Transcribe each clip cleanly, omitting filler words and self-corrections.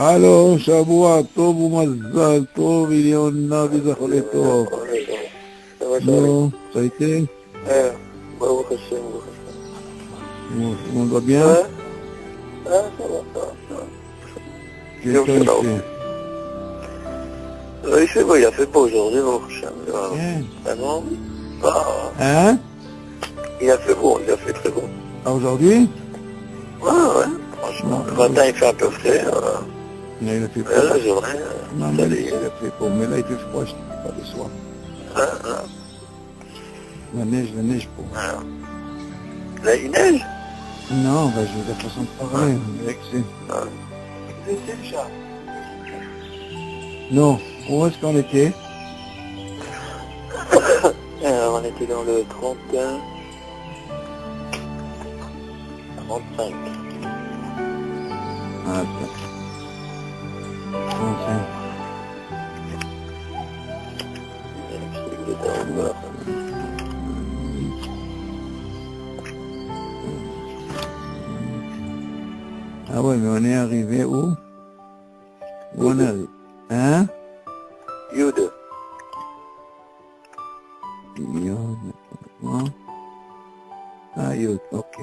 הלו, שבוע טוב ומזל טוב, עליונה וזכולי טוב. נו, ça a été? ברוך השם, ברוך השם. On va bien? Ça va, ça va. Qu'est-ce que tu fais? Il fait beau, il a fait beau aujourd'hui, Baruch Hashem. Bien. Ah non? Hein? Il a fait beau, il a fait très beau. Ah, aujourd'hui? Ouais, franchement. Le matin, il fait un peu frais. Là, il a fait La froid. journée, Non, ça mais y est. il a fait froid. Mais là, il fait froid, je ne dis pas de soir. La neige, pour. Là, il neige? Non, bah, je veux la façon de parler. On dirait que c'est... C'est le chat. Non, où est-ce qu'on était? Alors, on était dans le 31... 35. Ah, attends. 35. Ah ouais, mais on est arrivé où? Où on est arrivé? Hein? Yud. Yod. Ah, Yod, ok.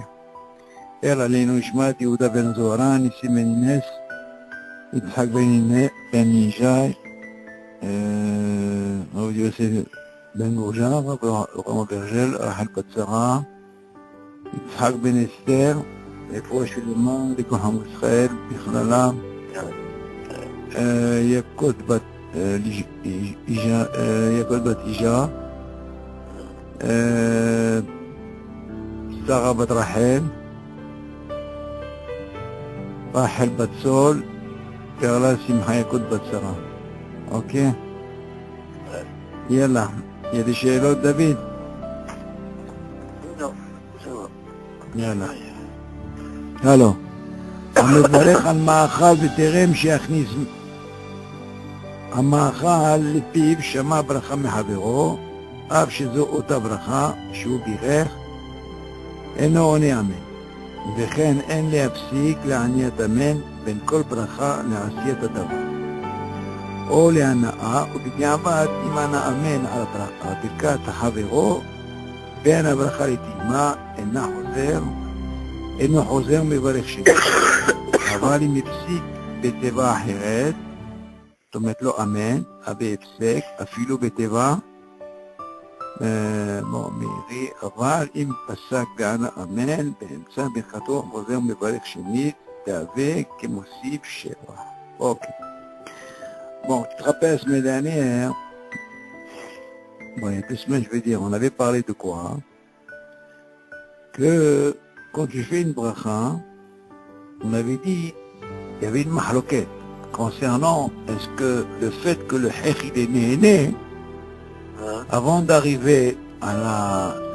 אלא עלינו נשמת יהודה בן זוהרה, ניסים בן נס, יצחק בן ישי, רבי יוסף בן גורז'ה, רבי ברג'ל, רחל בת שרה, יצחק בן אסתר, רפואה שלמה לכל עם ישראל בכללם, יקות בת אישה, שרה בת רחל, רחל בת סול, קרלה שמחה יקות בת שרה. אוקיי? יאללה, יש לי שאלות, דוד? Non, ça va. יאללה. הלו. המברך על מאכל בטרם שיכניס המאכל לפיו שמע ברכה מחברו, אף שזו אותה ברכה שהוא בירך, אינו עונה אמן. וכן אין להפסיק לעניית אמן בין כל ברכה לעשיית הדבר. או להנאה, ובדיעבד אם ענה אמן על ברכת החברו, בין הברכה לטעימה אינו חוזר מברך שני. אבל אם הפסיק בתיבה אחרת, זאת אומרת לא אמן, בהפסק, אפילו בתיבה, מאירי, אבל אם פסק וענה אמן, באמצע ברכתו חוזר מברך שנית, תהווה כמוסיף שבח. אוקיי. Bon, tu te rappelles la semaine dernière, bon, il y a 2 semaines, je veux dire, on avait parlé de quoi? Que quand tu fais une bracha, on avait dit, il y avait une mahloquette concernant est-ce que le fait que le hech il est né, avant d'arriver à la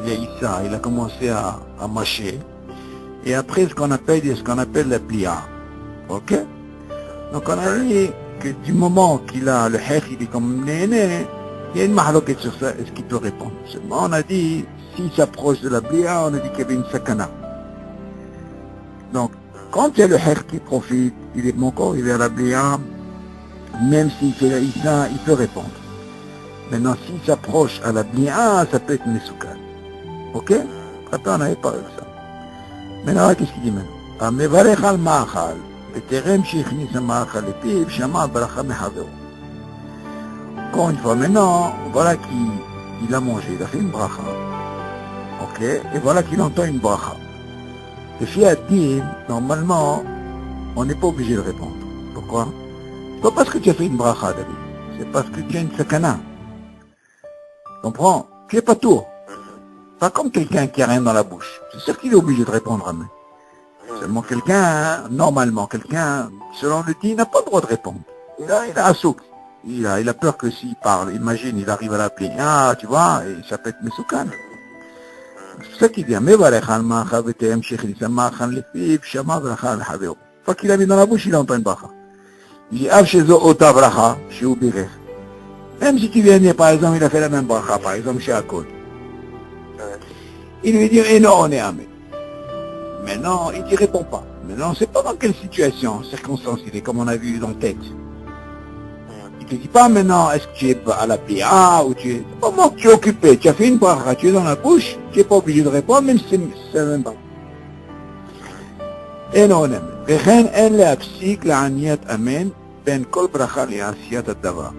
Yaïssa, il a commencé à mâcher, et après ce qu'on appelle la plia. Ok? Donc on a dit que du moment qu'il a le hech, il est comme né, il y a une mahloquette sur ça, est-ce qu'il peut répondre? Seulement on a dit, s'il s'approche de la plia, on a dit qu'il y avait une sakana. Donc, quand il y a le hech qui profite, il est mon corps, il est à la plia, même s'il fait la Yaïssa, il peut répondre. Maintenant, s'il s'approche à la blia, ça peut être mesoukan. Ok? Après, on avait parlé de ça. Maintenant, qu'est-ce qu'il dit maintenant? המברך על מאכל, בטרם שהכניס המאכל לפיו, שמע ברכה מחברו. Encore une fois, maintenant, voilà qu'il a mangé, il a fait une bracha. Ok? Et voilà qu'il entend une bracha. Le fiat-din, normalement, on n'est pas obligé de répondre. Pourquoi? C'est pas parce que tu as fait une bracha, David. C'est parce que tu as une sakana. Comprends? Tu es pas tout. Pas comme quelqu'un qui a rien dans la bouche. C'est sûr qu'il est obligé de répondre à main. Seulement quelqu'un, normalement, quelqu'un, selon le dit, n'a pas le droit de répondre. Il a un souk. Il a peur que s'il parle, imagine, il arrive à l'appeler. Ah, tu vois, et ça peut être mesoukan. C'est ça qu'il dit. Mais voilà, fois qu'il a mis dans la bouche, il entend une bracha. Il dit, même si tu viens dire, par exemple, il a fait la même bracha, par exemple, chez Akol. Il lui dit, et non, on est amen. Mais non, il ne répond pas. Maintenant, on ne sait pas dans quelle situation, circonstance il est, comme on a vu dans le texte. Il ne te dit pas maintenant, est-ce que tu es à la PA ou tu es... Comment tu es occupé? Tu as fait une bracha, tu es dans la bouche, tu n'es pas obligé de répondre, même si c'est même pas. אינו נאמן, וכן אין להפסיק לעניית אמן בין כל ברכה לעשיית הדבר.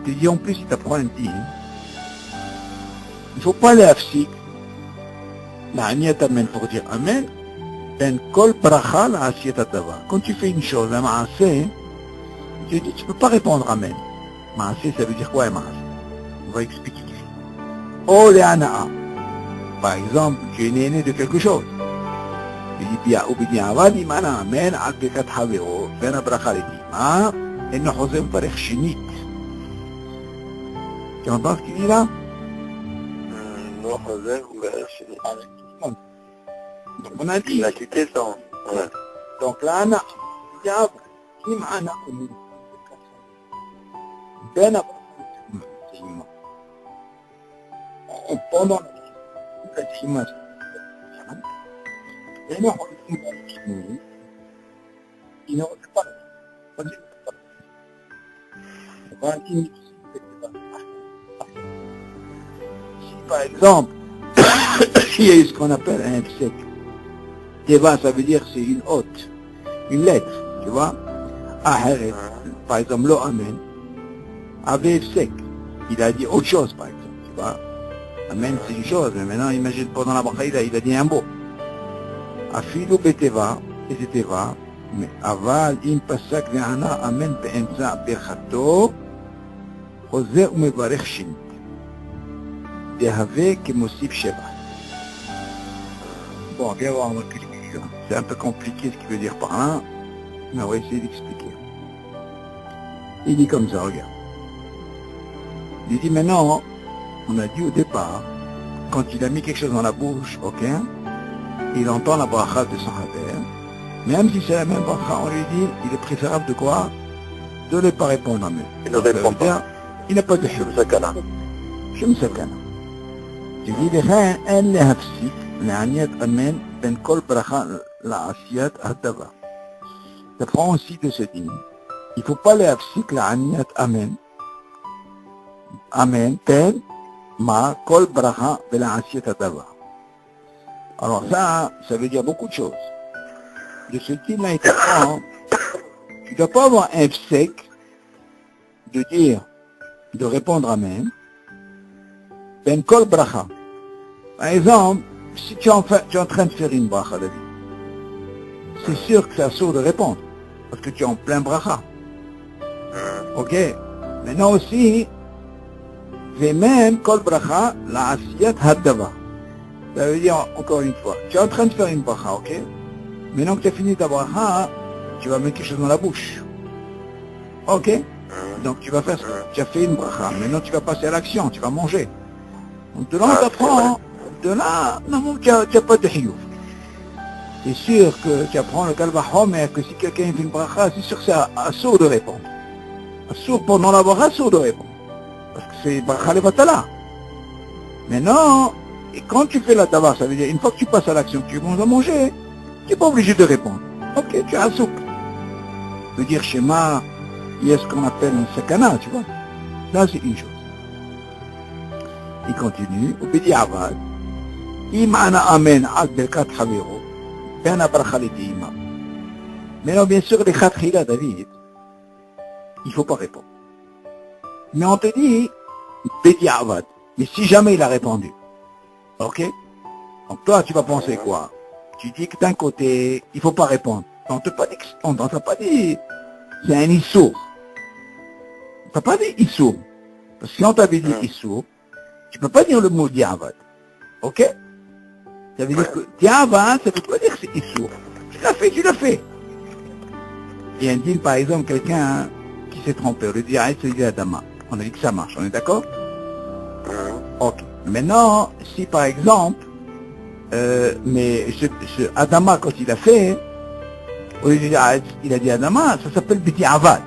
Tu dis en plus, il t'apprend un dit, il ne faut pas להפסיק לעניית אמן pour dire amen, בין כל ברכה לעשיית הדבר. Quand tu fais une chose, un מעשה, tu dis, tu ne peux pas répondre amen. מעשה, ça veut dire quoi un מעשה? On va expliquer ici. או להנאה. Par exemple, tu es né de quelque chose. ובדיעבד אם אנא אמן על ברכת חברו בין הברכה לדימה אינו חוזר מברך שנית. Tu entends ce qu'il dit là? Non, חוזר מברך שנית. Donc on a dit. Il a quitté son. Ouais. Donc là, אנא בדיעבד אם אנא אמן בין הברכה לדימה. Pendant la דימה et non, il ne regarde pas. Si par exemple, il y a ce qu'on appelle un sec, Teva, ça veut dire c'est une hôte, une lettre, tu vois. Par exemple, lo amen, avait sec, il a dit autre chose par exemple, tu vois. Amen c'est une chose, mais maintenant imagine pendant la bracha il a dit un mot. אפילו בטבע, איזה טבע, אבל אם פסק וענה אמן באמצע ברכתו, חוזר ומברך שנית. דהווה כמוסיף שבח. Bon, viens voir notre explication. C'est un peu compliqué ce qu'il veut dire par là, mais on va essayer d'expliquer. Il dit comme ça, regarde. Il dit maintenant, on a dit au départ, quand il a mis quelque chose dans la bouche, ok, il entend la bracha de son haver, même si c'est la même bracha, on lui dit, il est préférable de quoi? De ne pas répondre à même. Il ne répond pas. Il n'a pas de شو مسكنة. شو مسكنة. Tu dis, לכן אין להפסיק לעניית אמן בין כל ברכה לעשיית הדבר. Ça prend aussi de se dire, il ne faut pas להפסיק לעניית אמן, אמן, בין מה כל ברכה ולעשיית הדבר. Alors ça veut dire beaucoup de choses. De ce type-là, il t'apprend, tu ne dois pas avoir un sec de dire, de répondre amen, ben kol bracha. Par exemple, si tu es en train de faire une bracha, David, c'est sûr que c'est assourd de répondre, parce que tu es en plein bracha. Ok? Maintenant aussi, et même kol bracha, la asiyat haddava. Ça veut dire, encore une fois, tu es en train de faire une bracha, ok? Maintenant que tu as fini ta bracha, tu vas mettre quelque chose dans la bouche. Ok? Donc tu vas faire ça. Tu as fait une bracha, maintenant tu vas passer à l'action, tu vas manger. Donc de là on t'apprend, de là, non, tu n'as pas de hiouf. C'est sûr que tu apprends le kalbahom, mais que si quelqu'un fait une bracha, c'est sûr que c'est assourd de répondre. Assourd pendant la bracha, assourd de répondre. Parce que c'est bracha levatala. Maintenant, et quand tu fais la tava, ça veut dire, une fois que tu passes à l'action, que tu commences à manger, tu n'es pas obligé de répondre. Ok, tu as un soupe. Ça veut dire, schéma, il y a ce qu'on appelle un sakana, tu vois. Là, c'est une chose. Il continue, au bediavad, imana amen ad berkat havero, ben abracha l'edima. Maintenant, bien sûr, les khatrila, David, il ne faut pas répondre. Mais on te dit, bediavad. Mais si jamais il a répondu, ok? Donc toi, tu vas penser quoi? Tu dis que d'un côté, il ne faut pas répondre. On ne t'a pas dit, c'est un issour. On t'a pas dit issour. Parce que si on t'avait dit issour, tu ne peux pas dire le mot diavad. Ok? Ça veut dire que diavad, ça ne veut pas dire que c'est issour. Tu l'as fait, tu l'as fait. Il y a un deal, par exemple, quelqu'un qui s'est trompé. On lui dit, arrête, c'est dit Adama. On a dit que ça marche, on est d'accord? Ok. Maintenant, si par exemple, mais ce Adama, quand il a fait, au lieu de dire, il a dit Adama, ça s'appelle Biti Avad.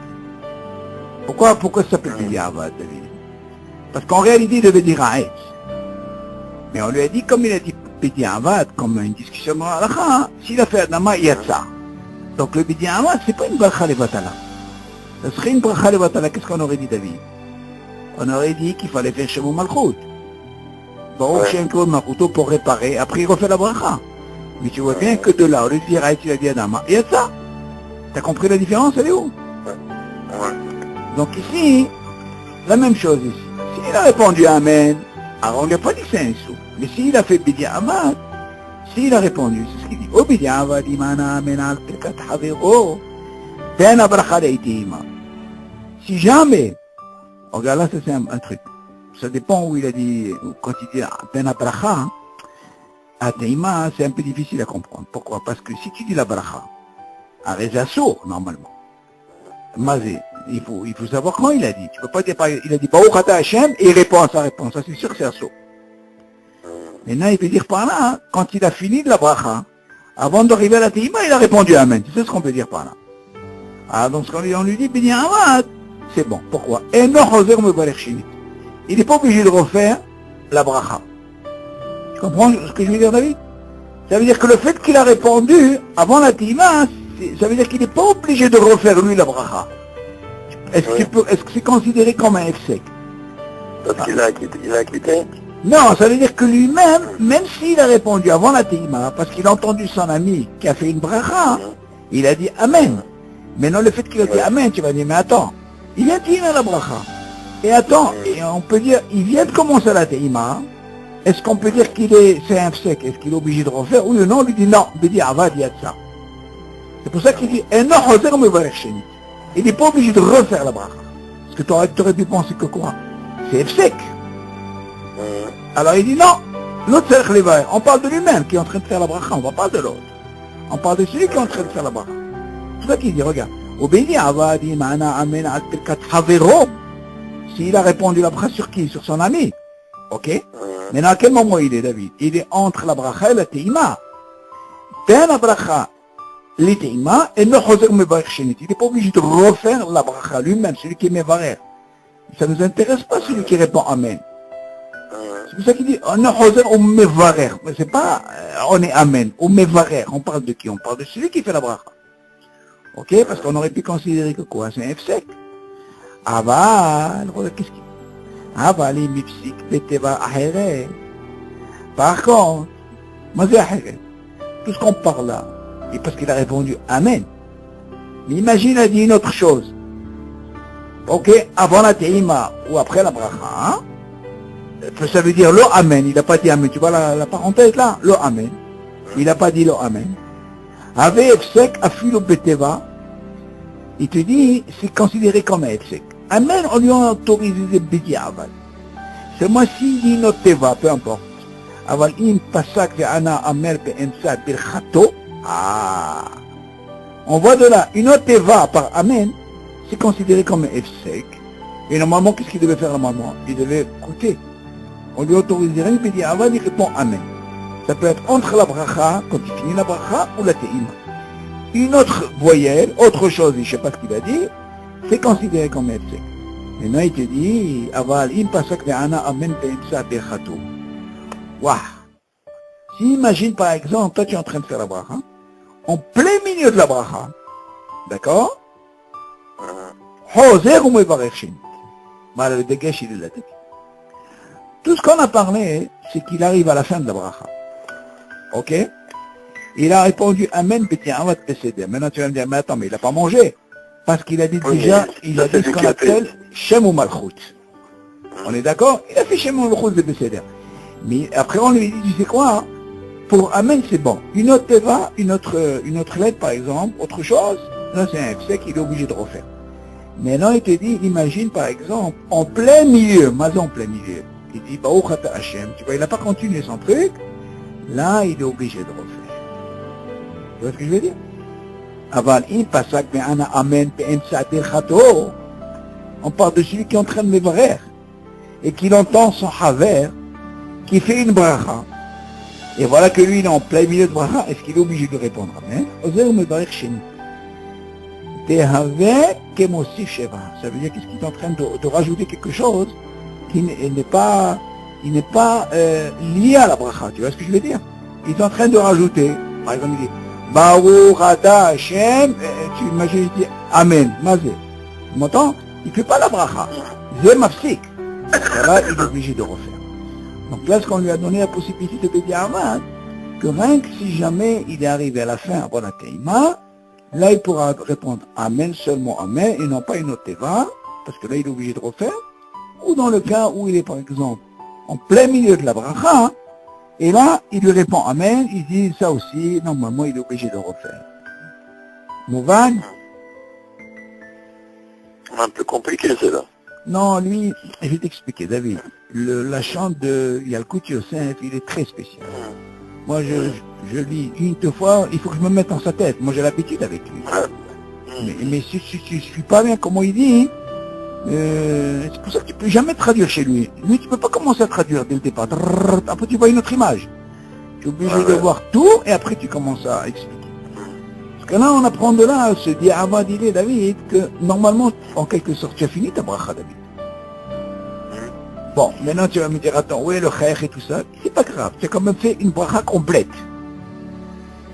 Pourquoi ça s'appelle Biti Avad, David? Parce qu'en réalité, il devait dire Aït. Mais on lui a dit, comme il a dit Biti Avad, comme une discussion dans la halakha, s'il a fait Adama, il y a ça. Donc le Bidi Amad, c'est pas une bracha levatala. Ce serait une bracha levatala, qu'est-ce qu'on aurait dit, David? On aurait dit qu'il fallait faire Shemu Malchut. Baruch Shem Kod Malchuto pour réparer, après il refait la bracha. Mais tu vois bien que de là, au lieu de dire Haïti la Diadama, il y a ça. T'as compris la différence, elle est où? Donc ici, la même chose ici. S'il a répondu Amen, alors on lui a pas dit que c'est un sou. Mais s'il a fait Bidi Amad, s'il a répondu, c'est ce qu'il dit. Oh Bidi Amad, imana Amen al pirkat havero, ben abracha leitihima. Si jamais, regarde là, ça c'est un truc. Ça dépend où il a dit, quand il dit ben abracha, à Teima, c'est un peu difficile à comprendre. Pourquoi? Parce que si tu dis la bracha, à Rezasso, normalement, Mazé, il faut savoir quand il a dit. Tu peux pas dire, il a dit Baruch Ata Hashem et il répond à sa réponse. Ça c'est sûr que c'est Asso. Maintenant, il peut dire par là, quand il a fini de la bracha, avant d'arriver à la Teima, il a répondu Amen. C'est ce qu'on peut dire par là. Ah, donc on lui dit Bidi Amad, c'est bon. Pourquoi? Il n'est pas obligé de refaire la bracha. Tu comprends ce que je veux dire, David? Ça veut dire que le fait qu'il a répondu avant la Teima, ça veut dire qu'il n'est pas obligé de refaire lui la bracha. Est-ce que c'est considéré comme un F-sec? Parce qu'il a quitté. Non, ça veut dire que lui-même, même s'il a répondu avant la Teima, parce qu'il a entendu son ami qui a fait une bracha, il a dit Amen. Maintenant, le fait qu'il a dit Amen, tu vas dire, mais attends, il a dit la bracha. Et attends, et on peut dire, il vient de commencer la Teima. Est-ce qu'on peut dire c'est un F-sec? Est-ce qu'il est obligé de refaire? Oui ou non? On lui dit non. Il dit Avad, il y a de ça. C'est pour ça qu'il dit, il n'est pas obligé de refaire la bracha. Parce que tu aurais pu penser que quoi? C'est F-sec. Alors il dit non, l'autre c'est le on parle de lui-même qui est en train de faire la bracha, on va pas de l'autre. On parle de celui qui est en train de faire la bracha. C'est ça qu'il dit, regarde. S'il a répondu la bracha sur qui? Sur son ami. Ok? Maintenant à quel moment il est, David? Il est entre la bracha et la teima. Ben la bracha, les teima, et le choser mevarech shenit. Il n'est pas obligé de refaire la bracha lui-même, celui qui est mevarech. Ça ne nous intéresse pas celui qui répond Amen. C'est pour ça qu'il dit, on est choser ou mevarech. Mais c'est pas, on est Amen, ou mevarech. On parle de qui? On parle de celui qui fait la bracha. Ok? Parce qu'on aurait pu considérer que quoi? C'est un F-sec. Aval, regarde qu'est-ce qu'il dit? Aval, il mipsik, beteva aheret. Par contre, mazé aheret. Tout ce qu'on parle là, et parce qu'il a répondu Amen. Mais imagine, il a dit une autre chose. Ok, avant la teima ou après la bracha, ça veut dire le Amen. Il n'a pas dit Amen. Tu vois la parenthèse là? Le Amen. Il n'a pas dit le Amen. Avec F-sec, afilo beteva, il te dit, c'est considéré comme un F-sec. Amen, on lui a autorisé des bidi aval. C'est moi s'il dit notre teva, peu importe. Aval in pasak ve ana amer be emsa birchato. Ah. On voit de là, une autre teva par Amen, c'est considéré comme un F-sec. Et normalement, qu'est-ce qu'il devait faire normalement? Il devait écouter. On lui autoriserait une bidi aval, il répond Amen. Ça peut être entre la bracha, quand il finit la bracha, ou la teima. Une autre voyelle, autre chose, je ne sais pas ce qu'il a dit, c'est considéré comme F-sec. Maintenant, il te dit, aval, im pasak ve'ana amen be'emsa birchato. Waouh! Si imagine par exemple, toi tu es en train de faire la bracha, en plein milieu de la bracha, d'accord? Hoser ou mevarech shenit. Voilà, le dégâche, il est là. Tout ce qu'on a parlé, c'est qu'il arrive à la fin de la bracha. Ok? Il a répondu Amen, Betiamat Peseder. Maintenant tu vas me dire, mais attends, mais il n'a pas mangé. Parce qu'il a dit déjà, il a dit ce qu'on appelle Shem ou Malchut. On est d'accord? Il a fait Shem ou Malchut de Peseder. Mais après on lui dit, tu sais quoi? Hein? Pour Amen, c'est bon. Une autre teva, une autre lettre par exemple, autre chose, là c'est un F-sec, il est obligé de refaire. Maintenant il te dit, imagine par exemple, en plein milieu, en plein milieu. Il dit, Baruch Ata Hashem. Tu vois, il n'a pas continué son truc. Là, il est obligé de refaire. Tu vois ce que je veux dire? Aval, in pasak me'ana amen be'emsa birchato. On parle de celui qui est en train de mevarer et qui entend son haver, qui fait une bracha. Et voilà que lui, il est en plein milieu de bracha. Est-ce qu'il est obligé de répondre Amen? Ozer mevarer chez nous. Tehave kemosif sheva. Ça veut dire qu'est-ce qu'il est en train de rajouter quelque chose qui n'est pas lié à la bracha. Tu vois ce que je veux dire? Il est en train de rajouter, par exemple, il dit, Baruch Ata Hashem, tu imagines, il dit Amen. Mazé. Tu m'entends? Il ne fait pas la bracha. C'est mafsik. Là, il est obligé de refaire. Donc là, ce qu'on lui a donné la possibilité de dire Amen, que rien que si jamais il est arrivé à la fin avant la Teima, là, il pourra répondre Amen, seulement Amen, et non pas une autre Teva, parce que là, il est obligé de refaire. Ou dans le cas où il est, par exemple, en plein milieu de la bracha, et là, il lui répond Amen, il dit ça aussi, normalement, il est obligé de refaire. Mouvan? Un peu compliqué, c'est là. Non, lui, je vais t'expliquer, David. La chante de Yalkut Yosef, il est très spécial. Moi, je lis une, deux fois, il faut que je me mette dans sa tête. Moi, j'ai l'habitude avec lui. Mais si tu ne suis pas bien comment il dit, c'est pour ça que tu ne peux jamais traduire chez lui. Lui, tu ne peux pas commencer à traduire dès le départ. Après, tu vois une autre image. Tu es obligé de voir tout, et après, tu commences à expliquer. Parce que là, on apprend de là, se dit avant d'îler, David, que normalement, en quelque sorte, tu as fini ta bracha, David. Bon, maintenant tu vas me dire, attends, oui, le khair et tout ça, c'est pas grave, tu as quand même fait une bracha complète.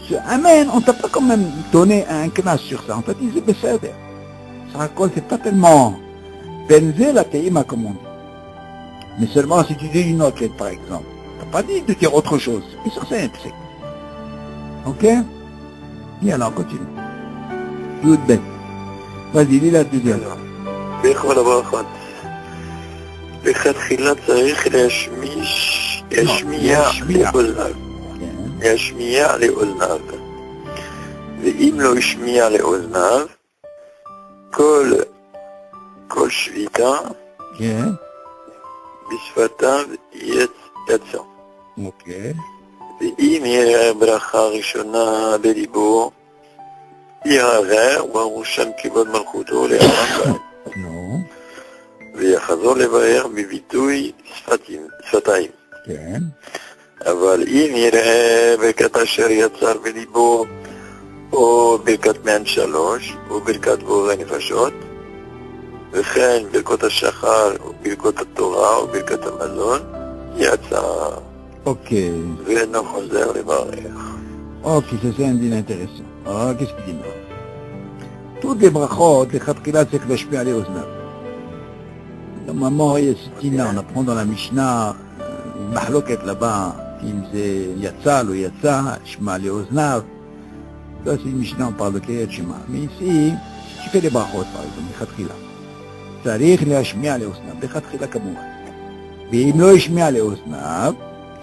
Ce Amen, on t'a pas quand même donné un knas sur ça, on t'a dit, c'est besséder. Ça raconte, c'est pas tellement benzé la teima, comme on dit. Mais seulement si tu dis une autre lettre, par exemple. T'as pas dit de dire autre chose. Et ça, c'est simple. Ok? Et alors, continue. Yud Ben. Vas-y, lis la deuxième. בכל הברכות. בכתחילה צריך להשמיע לאוזניו. להשמיע לאוזניו. ואם לא השמיע לאוזניו, כל שביתה בשפתיו יצא. אוקיי. ואם יראה ברכה ראשונה בליבו, יערער ברוך שם כבוד מלכותו לעולם. נו. ויחזור לבאר בביטוי שפתיים. כן. אבל אם יראה ברכת אשר יצר בליבו, או ברכת מעין שלוש, או ברכת בורא נפשות, וכן ברכות השחר, או ברכות התורה, או ברכת המזון, יצא. אוקיי. ואינו חוזר לברך. Ok, ça c'est un dîner intéressant. Alors, qu'est-ce qu'il dit là? Toutes les brachot, les khatkilat, c'est que je peux aller aux snaps. Normalement, il y a ce dîner, on apprend dans la Mishnah, une mahloket là-bas, qui c'est Yatzal ou Yatza, Shema les Oznav. Ça c'est une Mishnah, on parle de Kriyat Shema. Mais ici, si tu fais les brachot, par exemple, les khatkilat, צריך להשמיע לאוזניו, לכתחילה כמובן. ואם לא ישמיע לאוזניו,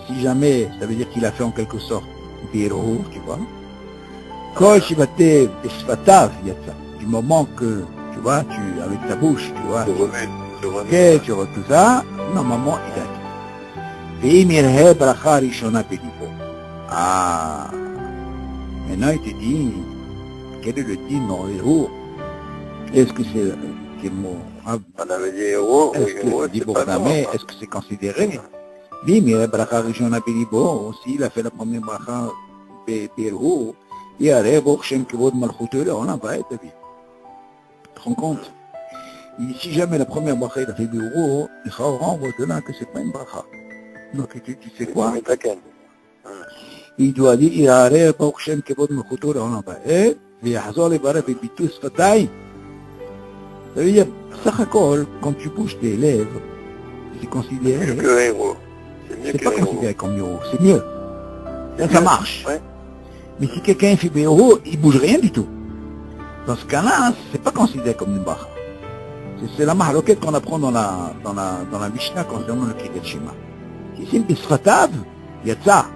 si jamais, ça veut dire qu'il a fait en quelque sorte בירור, tu vois. כל שבטי בשפתיו יצא. Du moment que, tu vois, avec ta bouche, tu vois, tu vois tout ça, normalement, il a dit. ואם יראה ברכה ראשונה בליבו. Maintenant, il te dit, quel est le din dans Hérour? Est-ce que c'est quel mot? On avait dit héros, est-ce que c'est considéré? Oui, mais bracha rishona belibo, aussi il a fait la première bracha Hérour, il y a Reboch Shem Kivod Malchuto, on en va être, David. Tu te rends compte? Si jamais la première bracha il a fait Hérour, il renvoie de là que c'est pas une bracha. Donc tu sais quoi? Il doit dire, il y a Reboch Shem Kivod Malchuto, on en va être, ויחזור לברך בביטוי שפתיים. Ça veut dire, quand tu bouges tes lèvres, c'est considéré... C'est mieux que héros. C'est pas considéré comme héros, c'est mieux. Là, ça marche. Ouais. Mais si quelqu'un fait héros, il bouge rien du tout. Dans ce cas-là, c'est pas considéré comme une bracha. C'est la mahloket qu'on apprend dans la Mishnah concernant le Kriyat Shema. Si c'est une bisfatav, yatsa.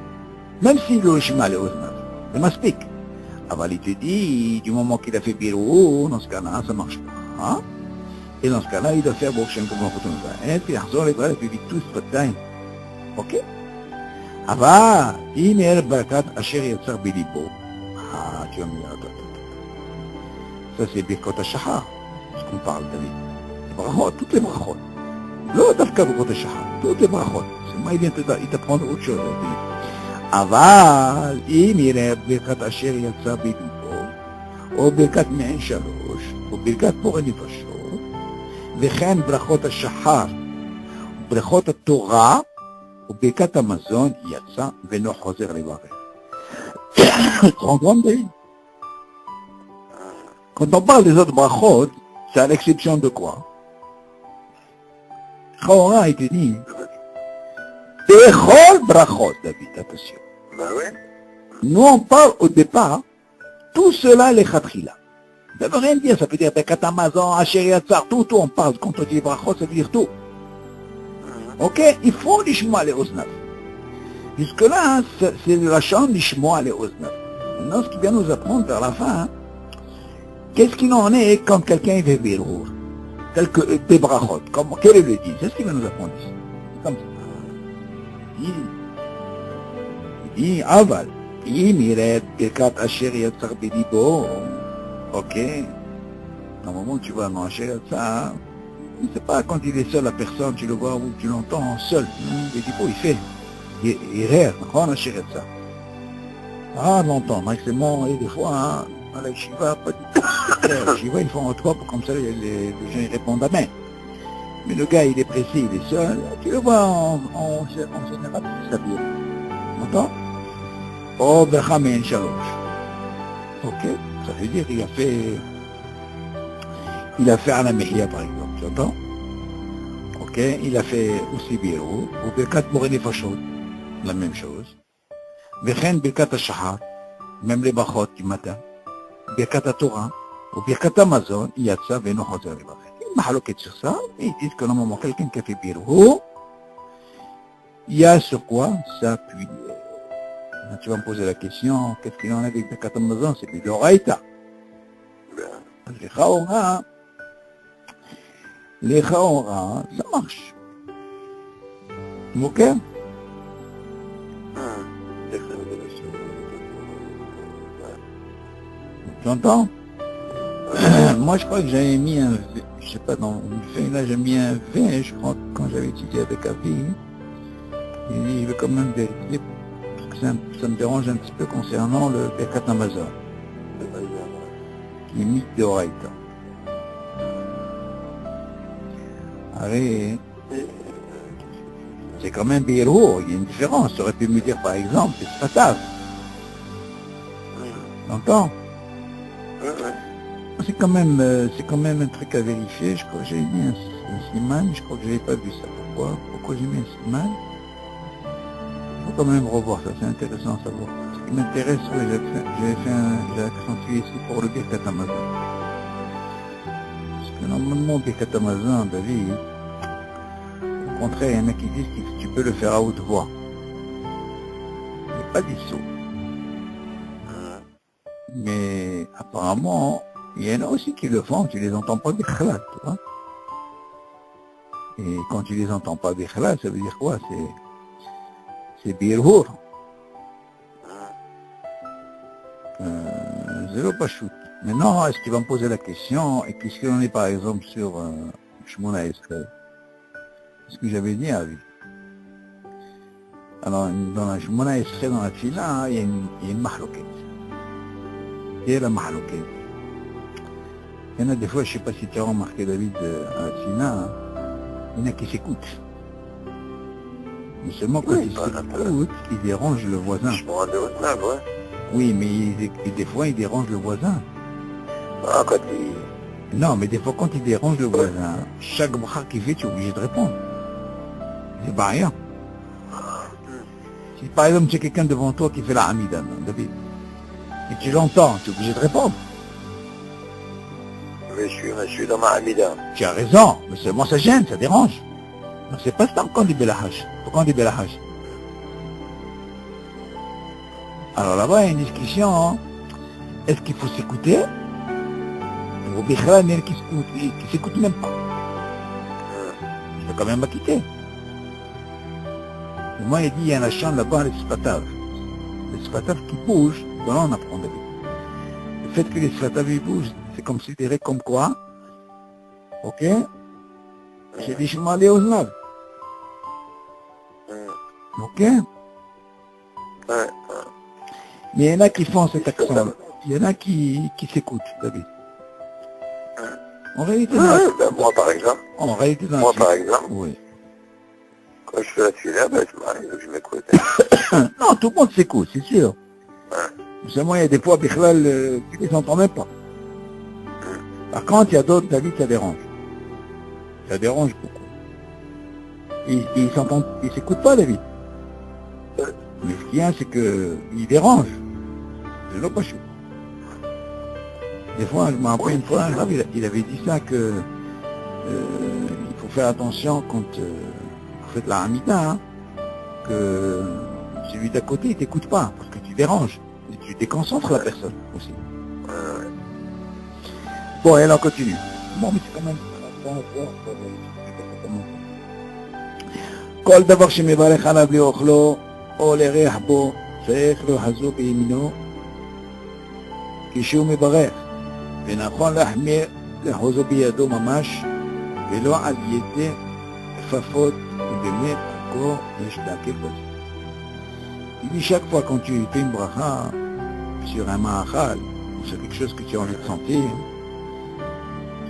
Même s'il le Shema le oznav, c'est maspik. Alors il te dit, du moment qu'il a fait héros, dans ce cas-là, ça marche pas. Hein? Et dans ce cas-là, il doit faire Baruch Shem Kivod Malchuto. Et puis, יחזור לברך בביטוי שפתיים. אוקיי? אבל אם יראה ברכת אשר יצר בליבו, tu vas me dire, attends. Ça c'est ברכות השחר, ce qu'on parle, David. Les brachot, toutes les brachot. לא דווקא ברכות השחר, toutes les brachot. C'est moi, il t'apprend autre chose, David. אבל אם יראה ברכת אשר יצר בליבו, או ברכת מעין שלוש, או ברכת בורא נפשות, וכן ברכות השחר, ברכות התורה, וברכת המזון יצא ואינו חוזר לברך. Tu te rends compte, David? Quand on parle des autres brachot, c'est à l'exception de quoi? Chaora, il te dit, Bechol brachot, David, attention. Ben oui. Nous, on parle au départ, tout cela, les khatrila. Ça veut rien dire, ça veut dire Birkat Hamazon, Asher Yatzar, tout, on parle. Quand on dit brachot, ça veut dire tout. Ok? Il faut l'ishmoa les oznav. Jusque-là, c'est la chambre l'ishmoa les oznav. Maintenant, ce qui vient nous apprendre vers la fin, qu'est-ce qu'il en est quand quelqu'un fait birour? Tel que des brachot. Quel est le dit? C'est ce qu'il vient nous apprendre ici. C'est comme ça. Il dit, aval. אם ירד ברכת אשר יצר בליבו, ok, normalement tu vois, non, אשר יצר, c'est pas quand il est seul la personne, tu le vois ou tu l'entends seul, בליבו, il fait, il rêve, נכון, אשר יצר. Ah, l'entendre, c'est bon, et des fois, à la yeshiva, pas du tout. La yeshiva, ils font en trois pour comme ça, les gens ils répondent amen. Mais le gars, il est pressé, il est seul, tu le vois en général, c'est sa vie. Entends? Oh, Bechamen Shalosh. Ok, ça veut dire qu'il a fait Ana Mehia par exemple, tu entends? Ok, il a fait aussi Biro, ou Birkat Moreni Fashot, la même chose. Vechen Birkat Hashahar, même les Bachot du matin. Birkat Torah, ou Birkat Amazon, Yatsa, Veno Choser Lebachet. Ils mahaloquent sur ça, et ils disent que normalement quelqu'un qui a fait Biro, il y a sur quoi s'appuyer. Tu vas me poser la question, qu'est-ce qu'il en a avec Birkat Hamazon? C'est du Doraïta. Les Chaora, ça marche. Ok? Tu entends? Moi, je crois que j'avais mis un, je sais pas, dans une feuille là, j'ai mis un V, je crois, quand j'avais étudié avec Avi. Il dit, je vais quand même vérifier. Ça me dérange un petit peu concernant le Birkat Hamazon, qui est mythe de Horaïta. Allez, c'est quand même Biro, il y a une différence. Tu aurais pu me dire par exemple, c'est Sfatav. T'entends? C'est quand même un truc à vérifier. Je crois que j'ai mis un siman, je crois que je n'avais pas vu ça. Pourquoi j'ai mis un siman? Il faut quand même revoir ça, c'est intéressant à savoir. Ce qui m'intéresse, oui, j'ai accentué ici pour le Birkat Hamazon. Parce que normalement, Birkat Hamazon, David, au contraire, il y en a qui disent que tu peux le faire à haute voix. C'est pas dissous. Mais apparemment, il y en a aussi qui le font, tu les entends pas bichlal, tu vois. Et quand tu les entends pas bichlal, ça veut dire quoi? C'est birhour. Zéro pas shoot. Maintenant, est-ce qu'il va me poser la question, et qu'est-ce qu'il en est par exemple sur Shmona Esrei? Ce que j'avais dit à lui. Alors, dans la Shmona Esrei, dans la Tfila, il y a une mahloquette. Et la mahloquette. Il y en a des fois, je ne sais pas si tu as remarqué David à la Tfila, il y en a qui s'écoutent. Mais seulement quand ils s'écoutent, ils dérangent le voisin. Oui, mais des fois, ils dérangent le voisin. Ah, quand il... Non, mais des fois, quand ils dérangent le voisin, chaque bracha qu'il fait, tu es obligé de répondre. C'est pas rien. Si par exemple, tu as quelqu'un devant toi qui fait la Hamida, David, et tu l'entends, tu es obligé de répondre. Mais je suis dans ma Hamida. Tu as raison, mais seulement ça gêne, ça dérange. Donc c'est pas ça qu'on dit Belahaj. Pourquoi on dit Belahaj? Alors là-bas, il y a une discussion. Hein. Est-ce qu'il faut s'écouter? Ou Bichra, il y en a qui s'écoutent même pas. Je vais quand même quitter. Et moi, il dit, il y a un champ là-bas, les Sfatav. Les Sfatav qui bougent, voilà, on apprend David. Le fait que les Sfatav ils bougent, c'est considéré comme quoi? Ok? C'est des chemins les oznav. Ok? Mais il y en a qui font cet accent. Il y en a qui s'écoutent, David. En réalité, moi par exemple. En réalité, moi par exemple. Oui. Quand je fais la tuile, ben, je m'écoute. Non, tout le monde s'écoute, c'est sûr. Seulement, il y a des fois, Bichlal, tu les entends même pas. Par contre, il y a d'autres, David, ça dérange. Ça dérange beaucoup. Ils s'écoutent pas, David. Mais ce qu'il y a, c'est qu'ils dérangent. C'est le pas chaud. Des fois, je me rappelle une fois, il avait dit ça que il faut faire attention quand vous faites la Hamida, hein, que celui d'à côté, il t'écoute pas, parce que tu déranges. Et tu déconcentres la personne aussi. Bon, et alors on continue. Bon, mais c'est quand même... כל דבר שמברך עליו לאוכלו או לריח בו צריך להחזו בימינו כשהוא מברך, ונכון להחמיר לחוזו בידו ממש ולא על ידי כפפות, ובאמת הכל יש להקל בזה. Il dit chaque fois quand tu fais une bracha sur un ma'achal ou sur quelque chose que tu as envie de sentir,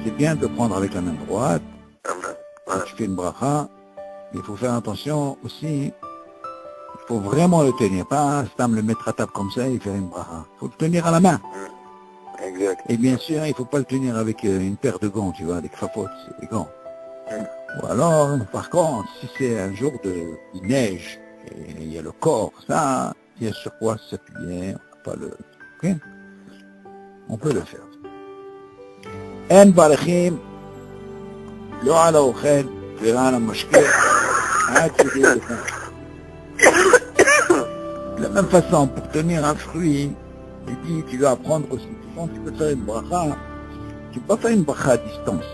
c'est bien de prendre avec la main droite. Quand tu fais une bracha, il faut faire attention aussi, il faut vraiment le tenir, pas le mettre à table comme ça et faire une bracha. Il faut le tenir à la main. Exact. Et bien sûr, il ne faut pas le tenir avec une paire de gants, tu vois, des kfafots, des gants. Ou alors, par contre, si c'est un jour de neige, et il y a le corps, ça, il y a sur quoi s'appuyer, on peut le... Okay? On peut le faire. En barachim, lo ala ochel, ורע על המשקה, עד שזה לפני. De la même façon, pour tenir un fruit, il dit, tu dois apprendre aussi, quand tu peux faire une bracha, tu peux pas faire une bracha à distance.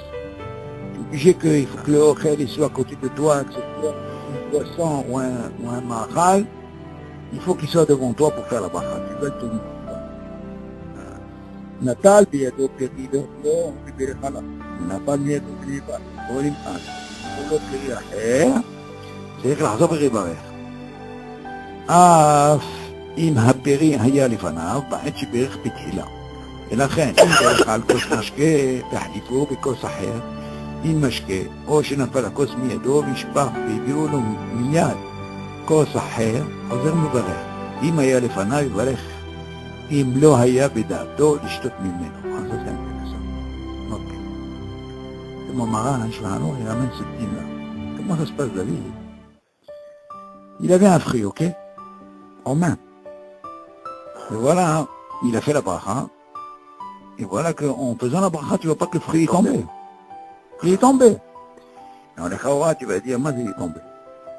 Tu es obligé qu'il faut que le ochel soit à côté de toi, que ce soit une poisson ou un mahal, il faut qu'il soit devant toi pour faire la bracha. Tu dois le tenir. נטל בידו פרי לא דיבר עליו, נפל מידו קריבה, או נמאס. הוא לא פרי אחר, צריך לחזור ולברך. אף אם הפרי היה לפניו, בעת שברך בתחילה. ולכן, אם ברך על כוס משקה, תחליפו בכוס אחר, עם משקה, או שנפל הכוס מידו ונשפך והביאו לו מיד כוס אחר, חוזר מברך. אם היה לפניו, יברך. אם לא היה בדעתו לשתות ממנו. אז זה intéressant. Ok. C'est mon marin, Shvano, il ramène ce dîme-là. Comment ça se passe, David? Il avait un fruit, ok? En main. Et voilà, il a fait la bracha. Et voilà qu'en faisant la bracha, tu vois pas que le fruit est tombé. Il est tombé. Dans les Khawa, tu vas dire, moi, il est tombé.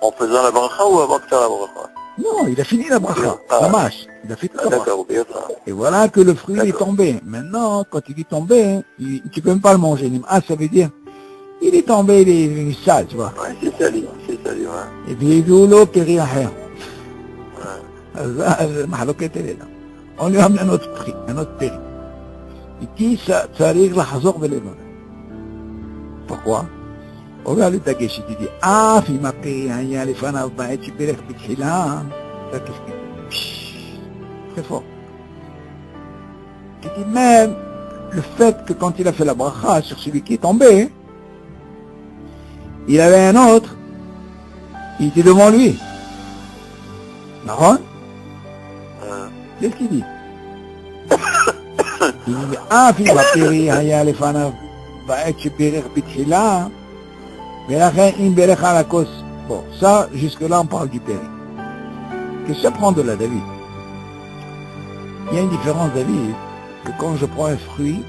En faisant la bracha ou avant de faire la bracha? Non, il a fini la bracha. Ça marche. Il a fait tout ça. D'accord, bien ça. Et voilà que le fruit est tombé. Maintenant, quand il est tombé, tu peux même pas le manger. Ah, ça veut dire, il est tombé, il est sale, tu vois. Ouais, c'est sali, ouais. Et puis, il dit, l'eau, péri à rien. On lui amène un autre prix, un autre péri. Il dit, ça arrive la hazor de l'évan. Pourquoi? Regarde le Dagesh, il dit, ah, il m'a payé un yen, les fans, tu peux les faire là. Ça, qu'est-ce qu'il dit? Très fort. Il dit, même le fait que quand il a fait la bracha sur celui qui est tombé, il avait un autre, il était devant lui. Marron? Qu'est-ce qu'il dit? Il dit, ah, il m'a payé un yen, les fans, tu peux les faire là. Mais la reine, il me à la cause. Bon, ça, jusque-là, on parle du péri. Qu'est-ce que ça prend de là, David? Il y a une différence, David, que quand je prends un fruit,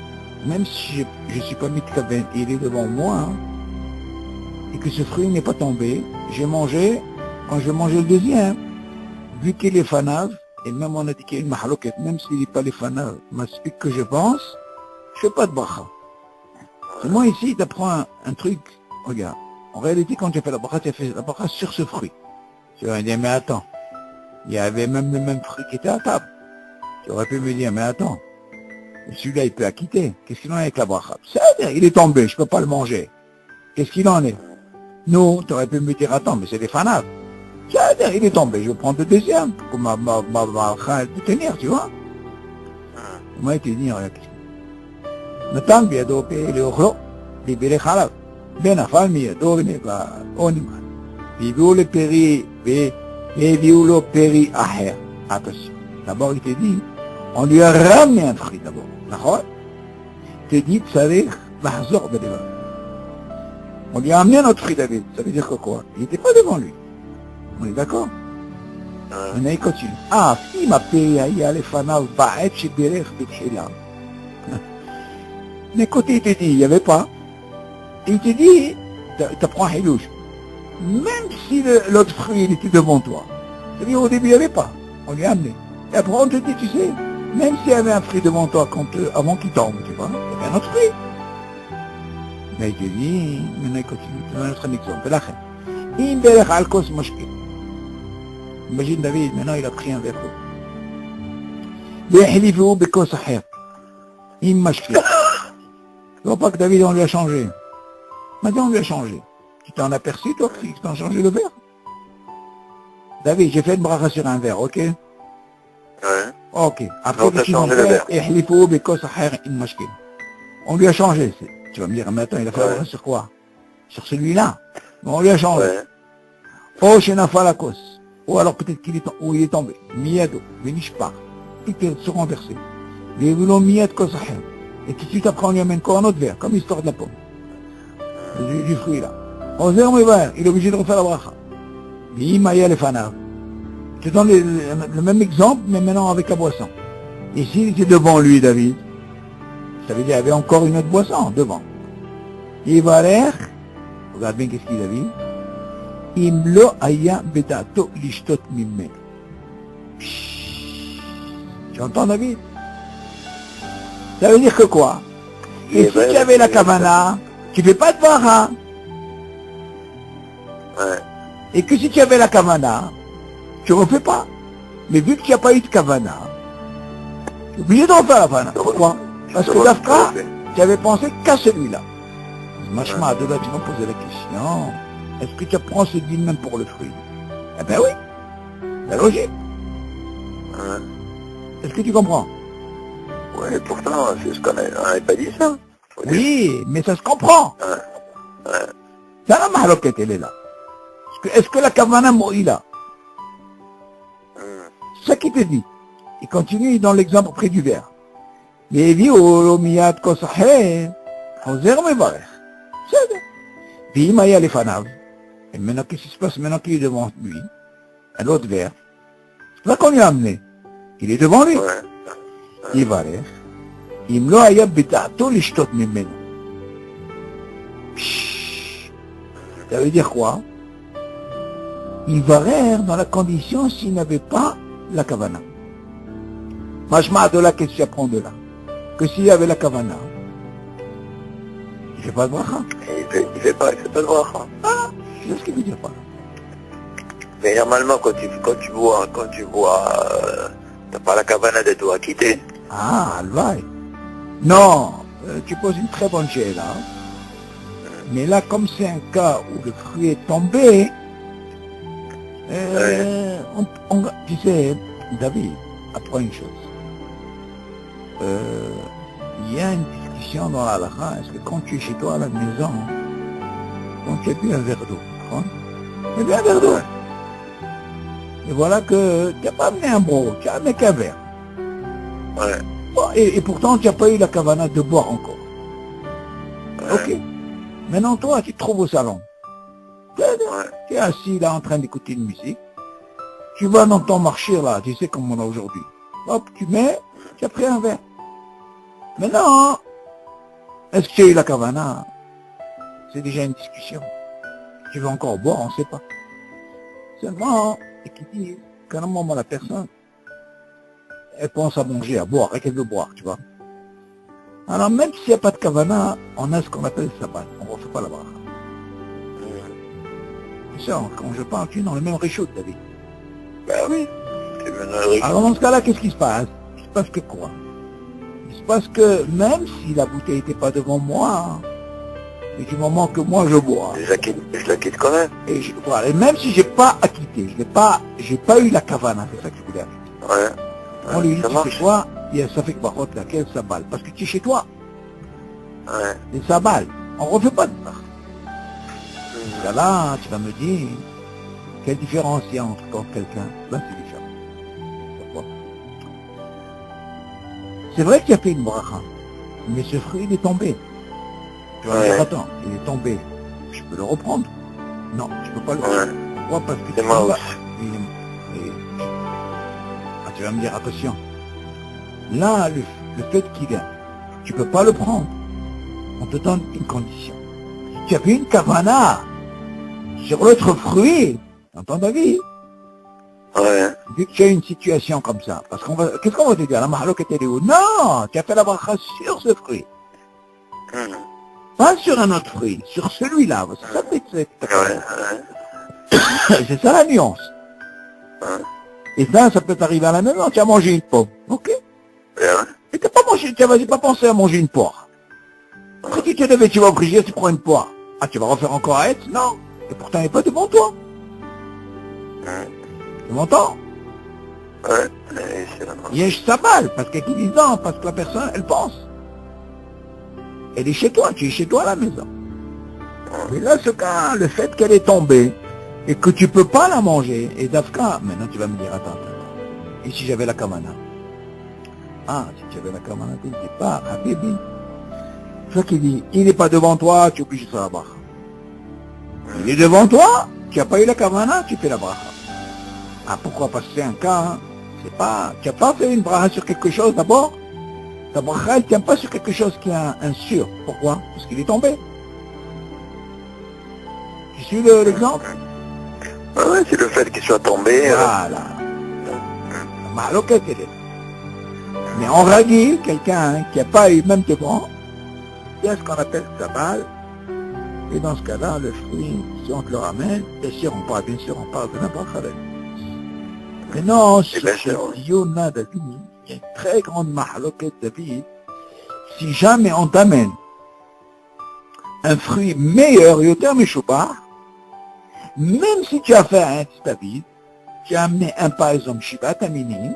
même si je suis pas mitkaven, il est devant moi, hein, et que ce fruit n'est pas tombé, j'ai mangé, quand je vais manger le deuxième, vu qu'il est fanav, et même on a dit qu'il y a une mahaloket, même s'il n'est pas les fanav, m'explique que je pense, je fais pas de bracha. C'est moi ici, tu apprends un truc, regarde. En réalité, quand tu as fait la bracha, tu as fait la bracha sur ce fruit. Tu vas me dire, mais attends, il y avait même le même fruit qui était à table. Tu aurais pu me dire, mais attends, celui-là, il peut acquitter. Qu'est-ce qu'il en est avec la bracha? C'est-à-dire, il est tombé, je peux pas le manger. Qu'est-ce qu'il en est? Non, tu aurais pu me dire, attends, mais c'est des fanaves. C'est-à-dire, il est tombé, je vais prendre le deuxième, pour ma bracha de tenir, tu vois. Moi, il te dit, regarde, Nathan, biado, pe, le ochlo, libéré khalav. ונפל מידו ונבלה, או נמעט. והביאו לפרי, והביאו לו פרי אחר. Attention. D'abord, il te dit, On lui a ramené un fruit d'abord. D'accord? Tu dis, tzarich lahzor belevav. On lui a amené notre fruit David. Ça veut dire que quoi? Il n'était pas devant lui. On est d'accord? On a continue. Ah, si ma paye a les fanav ba'et shiberech betchila. Mais côté il te dit, il n'y avait pas. Il te dit, tu prends Hilouche. Même si l'autre fruit il était devant toi. C'est-à-dire au début il n'y avait pas. On lui a amené. Et après on te dit, tu sais, même s'il y avait un fruit devant toi avant qu'il tombe, tu vois, il y avait un autre fruit. Mais il te dit, maintenant il continue. Je vais donner un exemple. Là, il berech al kos moshke. Imagine David, maintenant il a pris un verre d'eau. Yehlivu bekos aher. Il moshke. Tu vois pas que David, on lui a changé. Maintenant, on lui a changé. Tu t'en aperçu, toi, que tu t'en changé le verre? David, j'ai fait une bracha sur un verre, ok? Ouais. Ok. Après, Donc, t'as changé le verre. On lui a changé. Tu vas me dire, mais attends, il a fait la bracha sur quoi? Sur celui-là. Bon, on lui a changé. Ouais. Oh, chez Nafalakos. Ou alors peut-être qu'il est tombé. Miyado, Venishpar. Tout est se renversé. Les voulons Miyad Kosahem. Et tout de suite après, on lui amène encore un autre verre, comme l'histoire de la pomme. Du fruit là. Il est obligé de refaire la bracha. Je te donne le même exemple, mais maintenant avec la boisson. Et s'il était devant lui, David, ça veut dire qu'il y avait encore une autre boisson devant. Il va l'air, regarde bien qu'est-ce qu'il a dit. Imlo aya bedato lishtot mimme. Tu entends, David? Ça veut dire que quoi? Et si tu avais la kavana, tu ne fais pas de bracha. Ouais. Et que si tu avais la kavana, tu ne refais pas. Mais vu que tu n'as pas eu de kavana, tu es obligé de refaire la kavana. Pourquoi? Parce que d'Afra, tu avais pensé qu'à celui-là. Machma, de là, tu vas poser la question. Est-ce que tu prends ce din même pour le fruit? Eh ben oui. C'est logique. Ouais. Est-ce que tu comprends? Ouais, pourtant, c'est ce qu'on n'avait pas dit ça. Oui, mais ça se comprend. Ouais. Ouais. Ça la mahloquette, elle est là. Est-ce que la kavana est là? C'est ça qui te dit. Il continue dans l'exemple près du verre. Et maintenant, qu'est-ce qui se passe maintenant qu'il est devant lui? Un autre verre. C'est là qu'on lui a amené. Il est devant lui. Ouais. Il va l'air. Il me l'a bitato l'ishtot mimeno. Ça veut dire quoi? Il va rire dans la condition s'il n'avait pas la kavana. Machma de là, qu'est-ce que tu apprends de là? Que s'il y avait la kavana, il ne fait pas de bracha. Il fait pas de bracha. Ah, c'est ce qu'il veut dire par là. Mais normalement, quand tu bois, t'as pas la kavana de tout acquitter. Ah, alvaï. Non, tu poses une très bonne chose là. Mais là, comme c'est un cas où le fruit est tombé, tu sais, David, apprends une chose. Il y a une discussion dans la halakha. Est-ce que quand tu es chez toi à la maison, quand tu as bu un verre d'eau, tu as bu un verre d'eau. Et voilà que tu n'as pas amené un broc, tu as amené qu'un verre. Ouais. Bon, et pourtant, tu n'as pas eu la kavana de boire encore. Ouais. Ok. Maintenant, toi, tu te trouves au salon. Tu es assis là en train d'écouter une musique. Tu vas dans ton marché là, tu sais comme on a aujourd'hui. Hop, tu mets, tu as pris un verre. Maintenant, est-ce que tu as eu la kavana? C'est déjà une discussion. Tu veux encore boire, on ne sait pas. Seulement, et qui dit qu'à un moment la personne, elle pense à manger, à boire, et qu'elle veut boire, tu vois. Alors même s'il n'y a pas de kavana, on a ce qu'on appelle sabbat. On ne refait pas la bracha. C'est ça, quand je parle, tu es dans le même réchaud, David. Ben oui. C'est maintenant le Alors dans ce cas-là, qu'est-ce qui se passe? Il se passe que quoi? Il se passe que même si la bouteille n'était pas devant moi, et du moment que moi je bois, Je la quitte quand même. et, voilà, et même si j'ai pas acquitté, j'ai pas eu la kavana, c'est ça que je voulais ajouter. Ouais. On lui dit, Ça tu marche. sais quoi? Ça fait que par contre laquelle ça balle. Parce que tu es chez toi, Ouais. et ça balle. On refait pas de part. Là, tu vas me dire, quelle différence il y a entre quelqu'un? Ben, c'est différent. Pourquoi? C'est vrai que tu as fait une bracha, mais ce fruit, il est tombé. Tu vas me dire, attends, il est tombé. Je peux le reprendre? Non, tu peux pas le reprendre. Pourquoi? Parce que C'est moi aussi. Ah, tu vas me dire, attention. Là, le fait qu'il a, tu peux pas le prendre. On te donne une condition. Tu as fait une kavana sur l'autre fruit, dans ton avis. Ouais. Vu que tu as une situation comme ça, parce qu'on va, qu'est-ce qu'on va te dire? La mahaloket elle est où? Non, tu as fait la bracha sur ce fruit. Pas sur un autre fruit, sur celui-là. C'est ça, c'est ça la nuance. Et ça, ça peut t'arriver à la maison, tu as mangé une pomme, ok? Et t'as pas mangé, tu n'as pas pensé à manger une poire. Si tu te lèves, tu vas au frigidaire, tu prends une poire. Ah, tu vas refaire encore à être? Non. Et pourtant, elle n'est pas devant toi. Tu m'entends? Ouais, c'est la Yesh Sabal, parce qu'il dit non, parce que la personne, elle pense. Elle est chez toi, tu es chez toi à la maison. Mais là, ce cas, le fait qu'elle est tombée, et que tu peux pas la manger, et Dafka, maintenant tu vas me dire, attends. Et si j'avais la kamana? Ah, si tu avais la kamana, tu ne dis pas, Habibi. C'est ça qu'il dit, il n'est pas devant toi, tu es obligé de faire la bracha. Il est devant toi, tu n'as pas eu la kamana, tu fais la bracha. Ah, pourquoi? Parce que c'est un cas, hein. C'est pas, tu n'as pas fait une bracha sur quelque chose d'abord. Ta bracha, elle ne tient pas sur quelque chose qui a un sûr. Pourquoi? Parce qu'il est tombé. Tu suis l'exemple? Ouais, c'est le fait qu'il soit tombé. Voilà. Mahaloket, elle est. Mais en ragil, quelqu'un qui n'a pas eu même devant, il y a ce qu'on appelle sabal. Et dans ce cas-là, le fruit, si on te le ramène, bien sûr, on parle de n'importe quoi. Mais non, sur ce Yona David, il y a une très grande mahaloket David. Si jamais on t'amène un fruit meilleur, yoter meshubar, même si tu as fait un David, tu as amené un par exemple Shiva Tamini,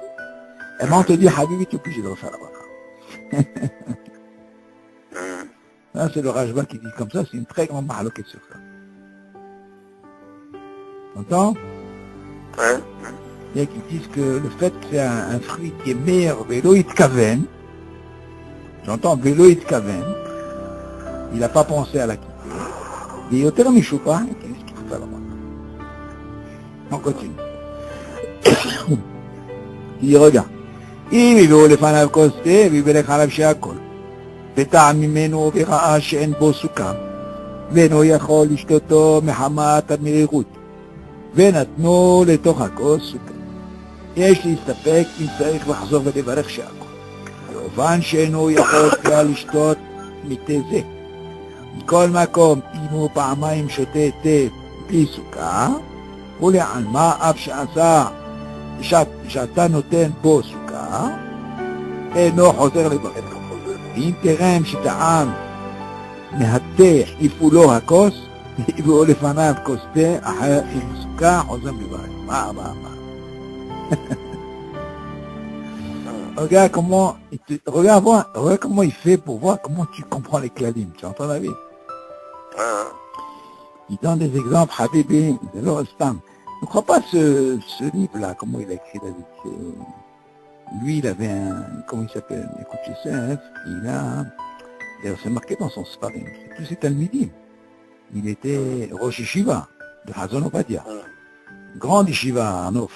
et ben on te dit, Habibi, tu es obligé de refaire la bracha. Là, c'est le Rajba qui dit comme ça, c'est une très grande mahaloket sur ça. T'entends? Ouais. Il y a qui disent que le fait que c'est un fruit qui est meilleur, Veloïd Kaven, j'entends Veloïd Kaven, il n'a pas pensé à la quitter. Et Yoter Mishupa, il dit qu'il faut faire la bracha. On continue. Il dit, regarde. אם הביאו לפניו כוס תה, ויברך עליו שהכל. וטעם ממנו וראה שאין בו סוכר, ואינו יכול לשתותו מחמת המרירות, ונתנו לתוך הכוס סוכר. יש להסתפק אם צריך לחזור ולברך שהכל. כמובן שאינו יכול כלל לשתות מתה זה. מכל מקום, אם הוא פעמיים שותה תה בלי סוכר, ולעלמה אף שאתה נותן בו סוכר, אינו חוזר לברך. ואם תרם שטעם מהתה יפולו הכוס, יביאו לפניו כוס תה אחר עם סוכר, חוזר לברך. מה? Regarde comment il fait pour voir comment tu comprends les klalim. Tu entends la vie? Il donne des exemples, Habibi, de l'Orostam. Ne crois pas ce livre-là, comment il a écrit David. Lui, il avait comment il s'appelle? Écoute, Youssef, d'ailleurs, c'est marqué dans son Sfarim. C'est tous ses Talmidim. Il était Rosh Yeshiva, de Hazon Obadia. Grande Yeshiva à Nof.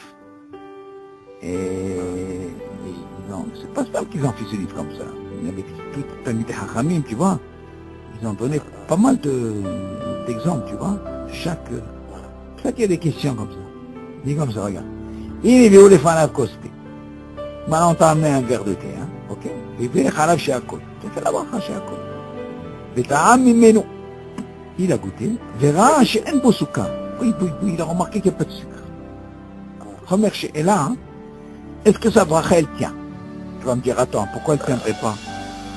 Et non, c'est pas ça qu'ils ont fait ce livre comme ça. Il y avait tout Talmidei Chachamim, tu vois. Ils ont donné pas mal d'exemples, tu vois. Chaque il y a des questions comme ça. Dis comme ça, regarde. Il est vu les fanav costé. Maintenant, on t'a amené un verre de thé, hein, ok? Il veut khalav sheakol. Tu fais la bracha sheakol. Veta'am mimenu. Il a goûté. Verra she'en bo soukar. Oui, il a remarqué qu'il n'y a pas de sucre. Première she'ela, hein. Est-ce que sa bracha, elle tient? Tu vas me dire, attends, pourquoi elle ne tiendrait pas?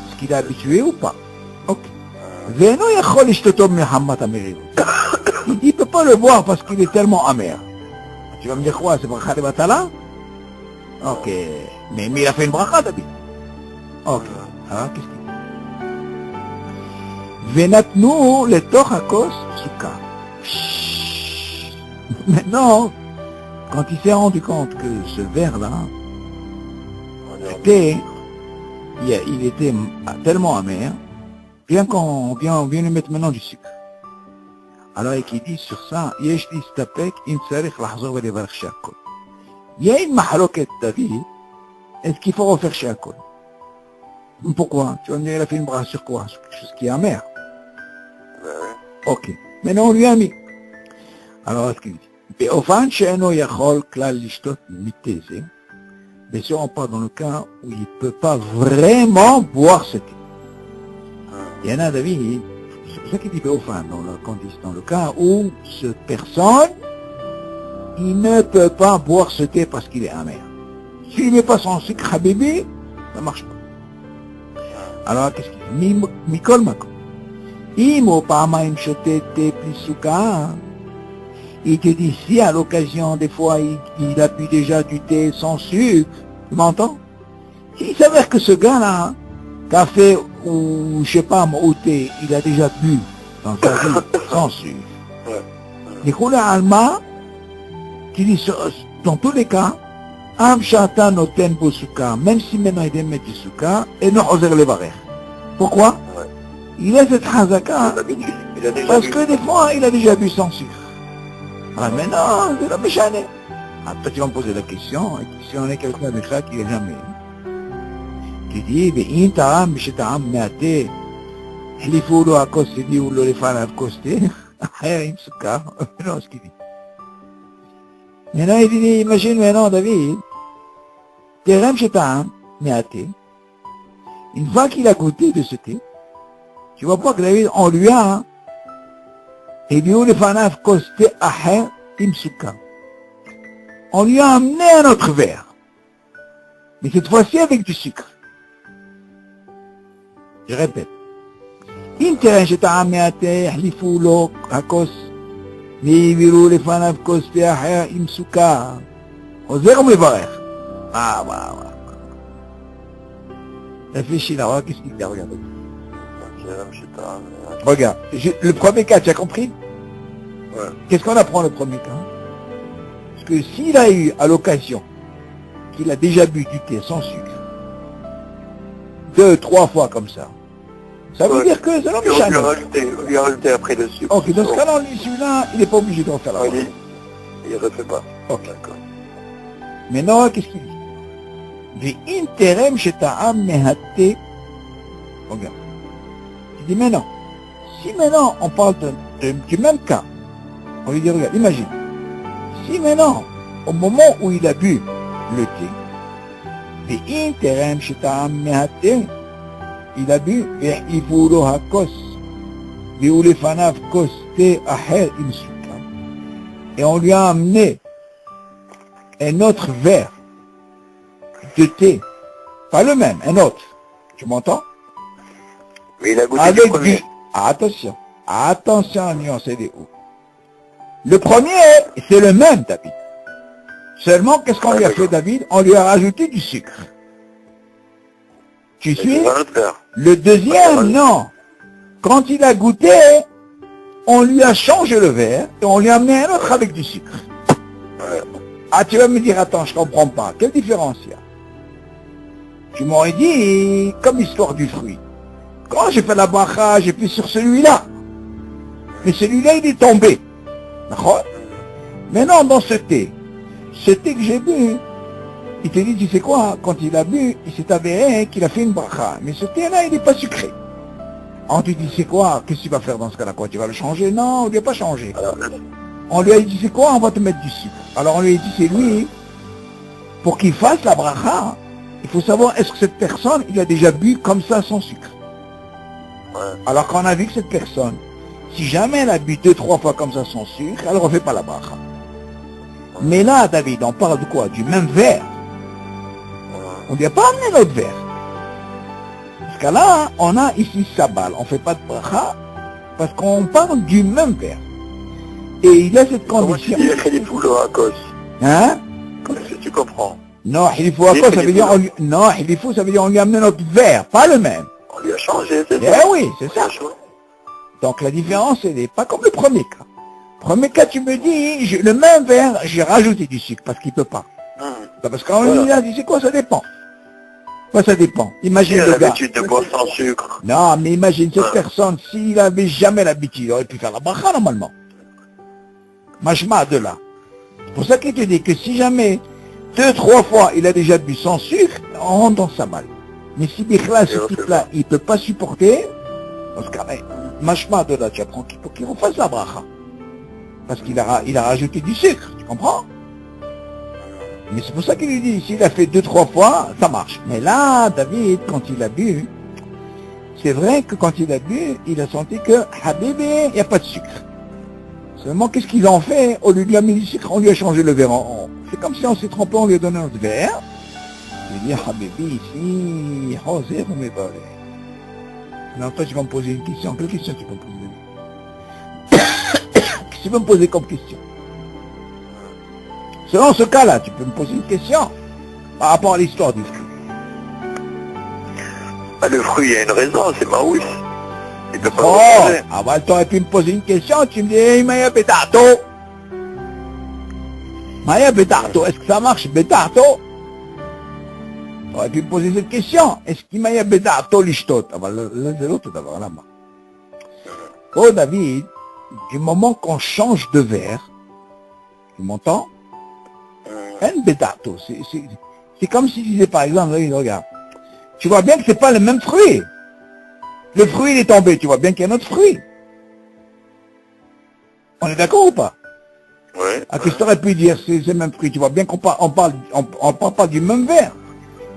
Est-ce qu'il est habitué ou pas? Ok. Ve'eno yachol ishtotom mehammat ameriru. Il dit, il ne peut pas le boire parce qu'il est tellement amer. Tu vas me dire quoi? C'est bracha de batala? Ok. Mais il a fait une bracha, David. Ok. Alors, qu'est-ce qu'il dit? Venatnu letoch hakos soukar. Maintenant, quand il s'est rendu compte que ce verre-là, le thé, il était tellement amer, bien qu'on vient lui mettre maintenant du sucre. Alors, et qui dit sur ça, יש להסתפק אם צריך לחזור ולברך שהכל. Il y a une mahaloket, David, est-ce qu'il faut refaire שהכל? Pourquoi? Tu vas me dire, il a fait une brasse sur quoi? Sur quelque chose qui est amer. Ok. Maintenant, on lui a mis. Alors, est-ce qu'il dit? באופן שאינו יכול כלל לשתות מתה זה, bien sûr, on parle dans le cas où il ne peut pas vraiment boire ce thé. Il y en a, David, c'est pour ça qu'il dit Béofan, dans le cas où cette personne, il ne peut pas boire ce thé parce qu'il est amer. S'il ne met pas son sucre à bébé, ça ne marche pas. Alors, qu'est-ce qu'il dit? Mikol Mako. Imo Pamaim Shotet Té Plisuka. Il te dit, si à l'occasion, des fois, il a bu déjà du thé sans sucre, tu m'entends? S'il s'avère que ce gars-là, café ou, je sais pas, au thé, il a déjà bu dans sa vie sans sucre. Du coup, là, Alma, qui dit, dans tous les cas, Am Shata Noten Bosuka, même si maintenant il aime mettre du sucre, et non, oser le barrer. Pourquoi? Il a cette hazaka, parce que des fois, il a déjà bu sans sucre. Ah, mais non, c'est la méchane. Après, tu vas me poser la question, et si on est quelqu'un de ça qui n'est jamais. Tu dis, mais il t'a mis chez ta âme, mais à thé, il faut le accoster, ou le faire accoster, il se casse, non, ce qu'il dit. Maintenant, il dit, imagine maintenant, David, t'es rêve chez ta âme, mais à thé, une fois qu'il a goûté de ce thé, tu vois pas que David, on lui a, et lui, le fanaf costé aher imsuka. On lui a amené un autre verre. Mais cette fois-ci avec du sucre. Je répète. Intérêt, je t'ai amené à terre, l'ifou, l'eau, à cause. Mais lui, le fanaf costé aher imsuka. Osez comme les barres. Ah, réfléchis là, qu'est-ce qu'il a regardé? Regarde, le premier cas, tu as compris? Ouais. Qu'est-ce qu'on apprend le premier cas? Parce que s'il a eu à l'occasion qu'il a déjà bu du thé sans sucre, 2, 3 fois comme ça veut dire que c'est l'homme méchant. On lui a rajouté après le sucre. Ok, dans ce cas-là, celui-là, il n'est pas obligé d'en faire la il ne refait pas. Ok. D'accord. Maintenant, qu'est-ce qu'il dit? V'interem sheta'am mehaté. Regarde. Il dit, mais non. Si maintenant on parle du même cas, on lui dit, regarde, imagine. Si maintenant, au moment où il a bu le thé, il a bu, et on lui a amené un autre verre de thé, pas le même, un autre. Tu m'entends? Mais il a goûté le premier. Attention à nuancer les hauts. Le premier, c'est le même, David. Seulement, qu'est-ce qu'on lui a fait, David? On lui a rajouté du sucre. Tu suis? Le deuxième, non. Quand il a goûté, on lui a changé le verre et on lui a amené un autre avec du sucre. Ah, tu vas me dire, attends, je comprends pas. Quelle différence il y a? Tu m'aurais dit, comme l'histoire du fruit. Quand j'ai fait la bracha, j'ai pris sur celui-là. Mais celui-là, il est tombé. D'accord? Maintenant, dans ce thé que j'ai bu, il te dit, tu sais quoi, quand il a bu, il s'est avéré qu'il a fait une bracha. Mais ce thé-là, il n'est pas sucré. On te dit, c'est quoi, qu'est-ce que tu vas faire dans ce cas-là, quoi? Tu vas le changer? Non, on ne lui a pas changé. On lui a dit, c'est quoi, on va te mettre du sucre. Alors on lui a dit, c'est lui, pour qu'il fasse la bracha, il faut savoir, est-ce que cette personne, il a déjà bu comme ça sans sucre? Alors qu'on a vu que cette personne, si jamais elle a bu 2-3 fois comme ça sans sucre, elle ne refait pas la bracha. Mais là, David, on parle de quoi? Du même verre. On ne lui a pas amené l'autre verre. Parce que là, on a ici Sabal. On ne fait pas de bracha parce qu'on parle du même verre. Et il a cette condition. Il est Hilifou à cause. Hein? Est-ce que tu comprends? Non, Hilifou à cause, ça veut dire non, Hilifou, ça veut dire on lui a amené notre verre, pas le même. On lui a changé, c'est ça? Eh oui, c'est ça. Donc la différence, elle n'est pas comme le premier cas. Premier cas, tu me dis, le même verre, j'ai rajouté du sucre parce qu'il ne peut pas. Parce qu'on lui a dit, c'est quoi, ça dépend. Bah, ça dépend. Imagine Il a le gars. l'habitude de boire sans sucre. Non, mais imagine cette personne, s'il avait jamais l'habitude, il aurait pu faire la bracha normalement. Machma de là. C'est pour ça qu'il te dit que si jamais 2-3 fois il a déjà bu sans sucre, on rentre dans sa balle. Mais si Bichla, ce type-là, il peut pas supporter, dans ce cas-là, machma de là, tu apprends qu'il faut qu'il refasse la bracha. Parce qu'il a rajouté du sucre, tu comprends? Mais c'est pour ça qu'il lui dit, s'il a fait 2-3 fois, ça marche. Mais là, David, quand il a bu, c'est vrai que quand il a bu, il a senti que, Habibé, il n'y a pas de sucre. Seulement, qu'est-ce qu'ils ont fait? Au lieu de lui amener du sucre, on lui a changé le verre. C'est comme si on s'est trompé, on lui a donné un verre. Il dit, Habibi, ici, José, vous me parlez. Alors toi, tu vas me poser une question. Quelle question tu vas me poser? Qu'est-ce que tu vas me poser comme question? Selon ce cas-là, tu peux me poser une question par rapport à l'histoire du fruit. Ah, le fruit, il y a une raison, c'est Maouis. Il peut pas Oh, refuser. avant tu aurais pu me poser une question, tu me dis, hey, Maya Betato. Maya Betato, est-ce que ça marche, Betato? Tu aurais pu me poser cette question. Est-ce qu'il Maya Betato l'ishtot? Ah, bah, là, c'est l'autre d'abord, là-bas. Oh, David, du moment qu'on change de verre, tu m'entends? Un Betato, c'est comme si tu disais, par exemple, là, regarde, tu vois bien que c'est pas le même fruit. Le fruit, il est tombé, tu vois bien qu'il y a un autre fruit. On est d'accord ou pas? Oui. Ah, qu'est-ce que tu aurais pu dire, c'est le même fruit, tu vois bien qu'on parle, on parle pas du même verre.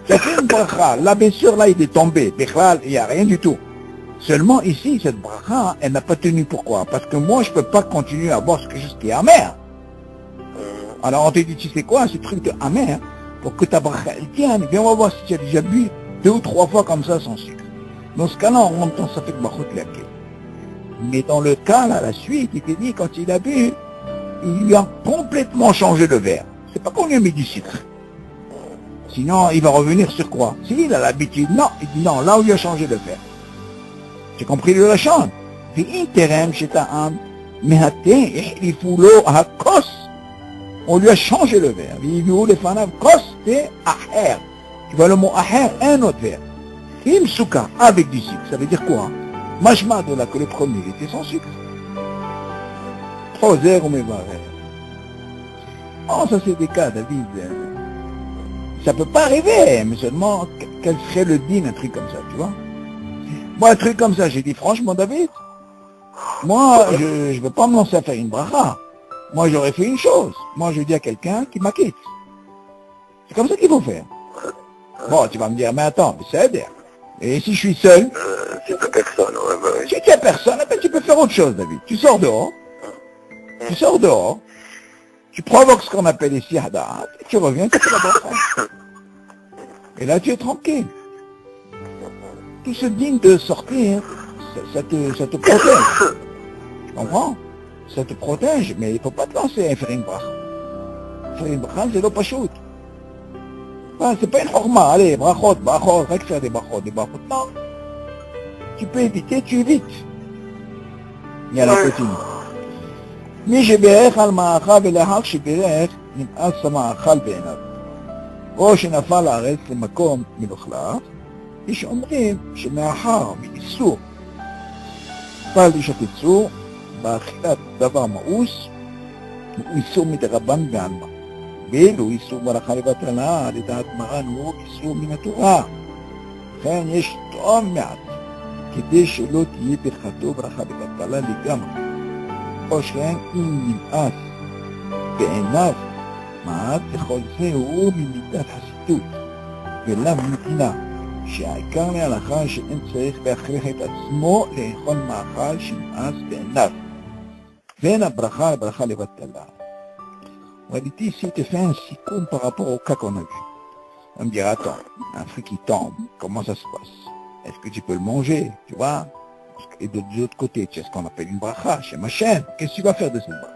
Tu as fait une bracha, là bien sûr, là il est tombé, il n'y a rien du tout. Seulement ici, cette bracha, elle n'a pas tenu, pourquoi? Parce que moi, je peux pas continuer à boire quelque chose qui est amer. Alors on te dit, tu sais quoi, ce truc de amer, pour que ta bracha, elle tienne, bien on va voir si tu as déjà bu 2 ou 3 fois comme ça sans sucre. Dans ce cas-là, on rentre dans ça fait brachot laquelle. Mais dans le cas, là, la suite, il te dit, quand il a bu, il lui a complètement changé le verre. C'est pas qu'on lui a mis du sucre. Sinon, il va revenir sur quoi? S'il a l'habitude, non, il dit non, là où il a changé le verre. J'ai compris le lachon. On lui a changé le verre. Tu vois le mot aher, un autre verre. Imsuka, avec du sucre, ça veut dire quoi? Machma de là que le premier était sans sucre. Trozer ou mévaré. Oh, ça c'est des cas, David. Ça peut pas arriver, mais seulement, quel serait le din, un truc comme ça, tu vois? Moi, un truc comme ça, j'ai dit, franchement, David, moi, je veux pas me lancer à faire une bracha. Moi, j'aurais fait une chose. Moi, je dis à quelqu'un qui m'acquitte. C'est comme ça qu'il faut faire. Bon, tu vas me dire, mais attends, c'est aider. Et si je suis seul? Si t'as personne, ouais, bah oui. Si tu n'as personne, ben, tu peux faire autre chose, David. Tu sors dehors. Tu sors dehors. Tu provoques ce qu'on appelle ici Hadat. Et tu reviens, tu fais la bracha. Et là, tu es tranquille. Tout ce digne de sortir, ça te protège. Tu comprends? Ça te protège, mais il ne faut pas te lancer à faire une bracha. Faire une bracha, c'est l'eau pachout. C'est pas une horma, allez, brachot, rien que faire des brachot, non. Tu peux éviter, tu évites. Il y a la continue. מי שבירך על מאכל ולאחר שבירך נמאס המאכל בעיניו. או שנפל לארץ למקום מלוכלך, יש אומרים שמאחר מאיסור פעל איש הקיצור באכילת דבר מאוס, הוא איסור מדרבן ועלמא. ואילו איסור ברכה לבטלה, לדעת מרן הוא איסור מן התורה. לכן יש טעם מעט, כדי שלא תהיה ברכתו ברכה לבטלה לגמרי. או שאין אם נמאס בעיניו מעט, וכל זה הוא ממידת חסידות, ולאו מדינה, שהעיקר להלכה שאין צריך להכריח את עצמו לאכול מאכל שנמאס בעיניו. ואין הברכה לברכה לבטלה. On va dire ici, te fait un sicoum par rapport au cas qu'on a vu. On me dira, attends, un fruit qui tombe, comment ça se passe? Est-ce que tu peux le manger, tu vois? Et de l'autre côté, tu as ce qu'on appelle une bracha, chez ma chaîne. Qu'est-ce que tu vas faire de cette bracha?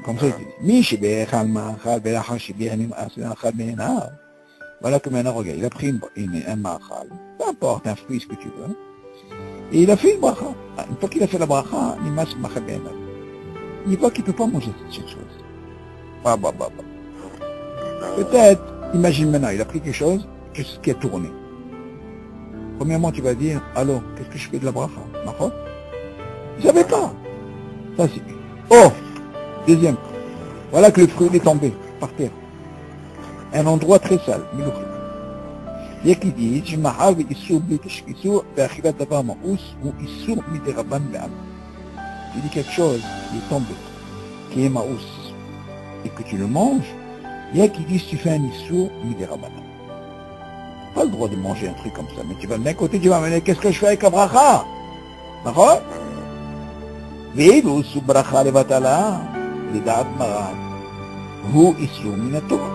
Comme ça, je dis, Mi shebech al ma'achal, belachar shebech nim'as, belachar be'enav. Voilà que maintenant, regarde, il a pris un ma'achal, peu importe, un fruit, ce que tu veux, et il a fait une bracha. Une fois qu'il a fait la bracha, nim'as ma'achal be'enav. Il voit qu'il ne peut pas manger cette chose. Peut-être, imagine maintenant, il a pris quelque chose, qu'est-ce qui a tourné? Premièrement, tu vas dire, alors, qu'est-ce que je fais de la bracha? Ma faute? Ils ne savaient pas. Ça, c'est... Oh! Deuxième. Voilà que le fruit est tombé, par terre. Un endroit très sale, milouch. Il y a qui dit, je m'arrave issur b'tish issur, b'achilat davar ma'ous, ou issur midiraban be'am. Tu dis quelque chose qui est tombé, qui est ma'ous, et que tu le manges, il y a qui dit, tu fais un issur midiraban. Pas le droit de manger un truc comme ça, mais tu vas d'un côté, tu vas me dire, qu'est-ce que je fais avec la bracha? D'accord? ואילו סוג ברכה לבטלה, לדעת מרן, הוא איסור מן התורה.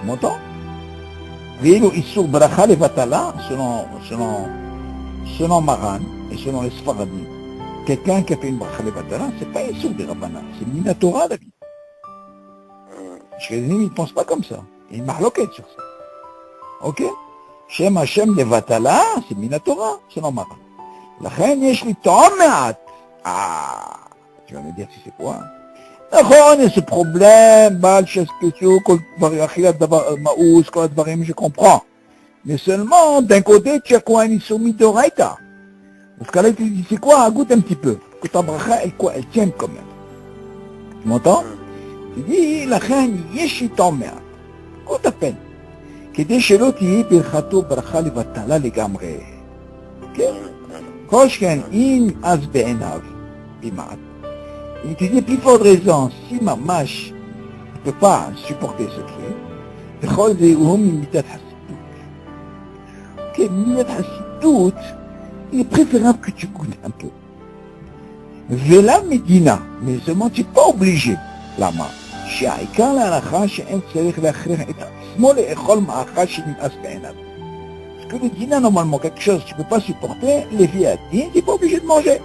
Tu m'entends? ואילו איסור ברכה לבטלה, selon Maran et selon les Sfaradim, quelqu'un qui a fait une bracha לבטלה, c'est pas איסור דרבנן, c'est מן התורה, David. Chez les ennemis, ils ne pensent pas comme ça. Il y a une mahloquette sur ça. Ok? Shem Hashem לבטלה, c'est מן התורה, selon Maran. לכן יש לי טעם מעט. Ah, tu vas me dire si c'est quoi? D'accord, il y a ce problème, Baal, Cheskesio, Achilat Maous, Koladvarim, je comprends. Mais seulement, d'un côté, tu as quoi, un Issoumi de Raïta. Dans ce cas-là, tu dis, c'est quoi? Goûte un petit peu. Que ta bracha, elle tient quand même. Tu m'entends? Tu dis, la reine, yeshi tomea. Goûte à peine. כדי שלא תהיה ברכתו ברכה לבטלה לגמרי. כן? כל שכן, אם אז בעיניו, במעט. Il te dit plus forte raison, si Mamash ne peut pas supporter ce truc, בכל זה הוא ממידת חסידות. כן, ממידת חסידות, il est préférable que tu goûtes un peu. ולא מדינה, mais seulement tu n'es pas obligé. למה? שהעיקר להלכה שאין צריך להכריח את עצמו לאכול מאכל שנמאס בעיניו. Parce que le dîner, normalement, quelque chose que tu ne peux pas supporter, les filles à dîner, tu n'es pas obligé de manger.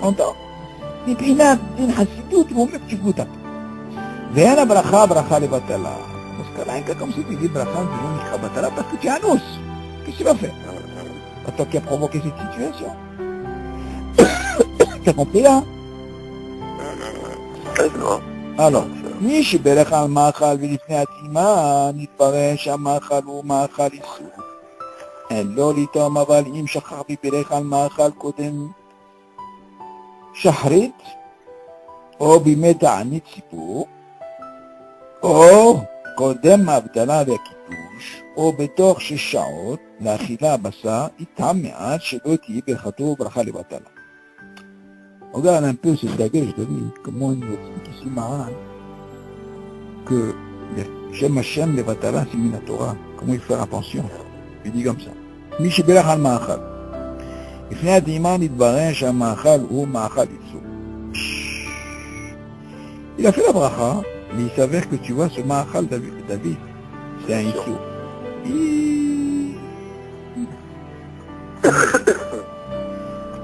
Entends? מבחינת דין חסידות, הוא אומר שתגעו אותה. ואין הברכה, ברכה לבטלה. אז כלומר, comme si tu dis ברכה, זה לא נקרא בטלה, parce que tu es un os. Qu'est-ce que tu vas faire? C'est toi qui as provoqué cette situation. T'as compris là? Alors, מי שברך על מאכל ולפני הטעימה, נתברר שהמאכל הוא מאכל איסור. אין לא לטעום, אבל אם שכח וברך על מאכל קודם שחרית, או בימי תענית ציבור, או קודם ההבדלה והקידוש, או בתוך 6 שעות לאכילה הבשר, איתם מעט שלא תהיה ברכתו וברכה לבטלה. Regarde un peu ce dagage de vie, comment il nous explique ici Maran, que Shem Hashem Levatala c'est min Torah, comment il faut faire attention. Il dit comme ça. מי שברך על מאכל. לפני הטעימה נתברר שהמאכל הוא מאכל איסור. Il a fait la bracha, mais il s'avère que tu vois ce מאכל David, c'est un איסור.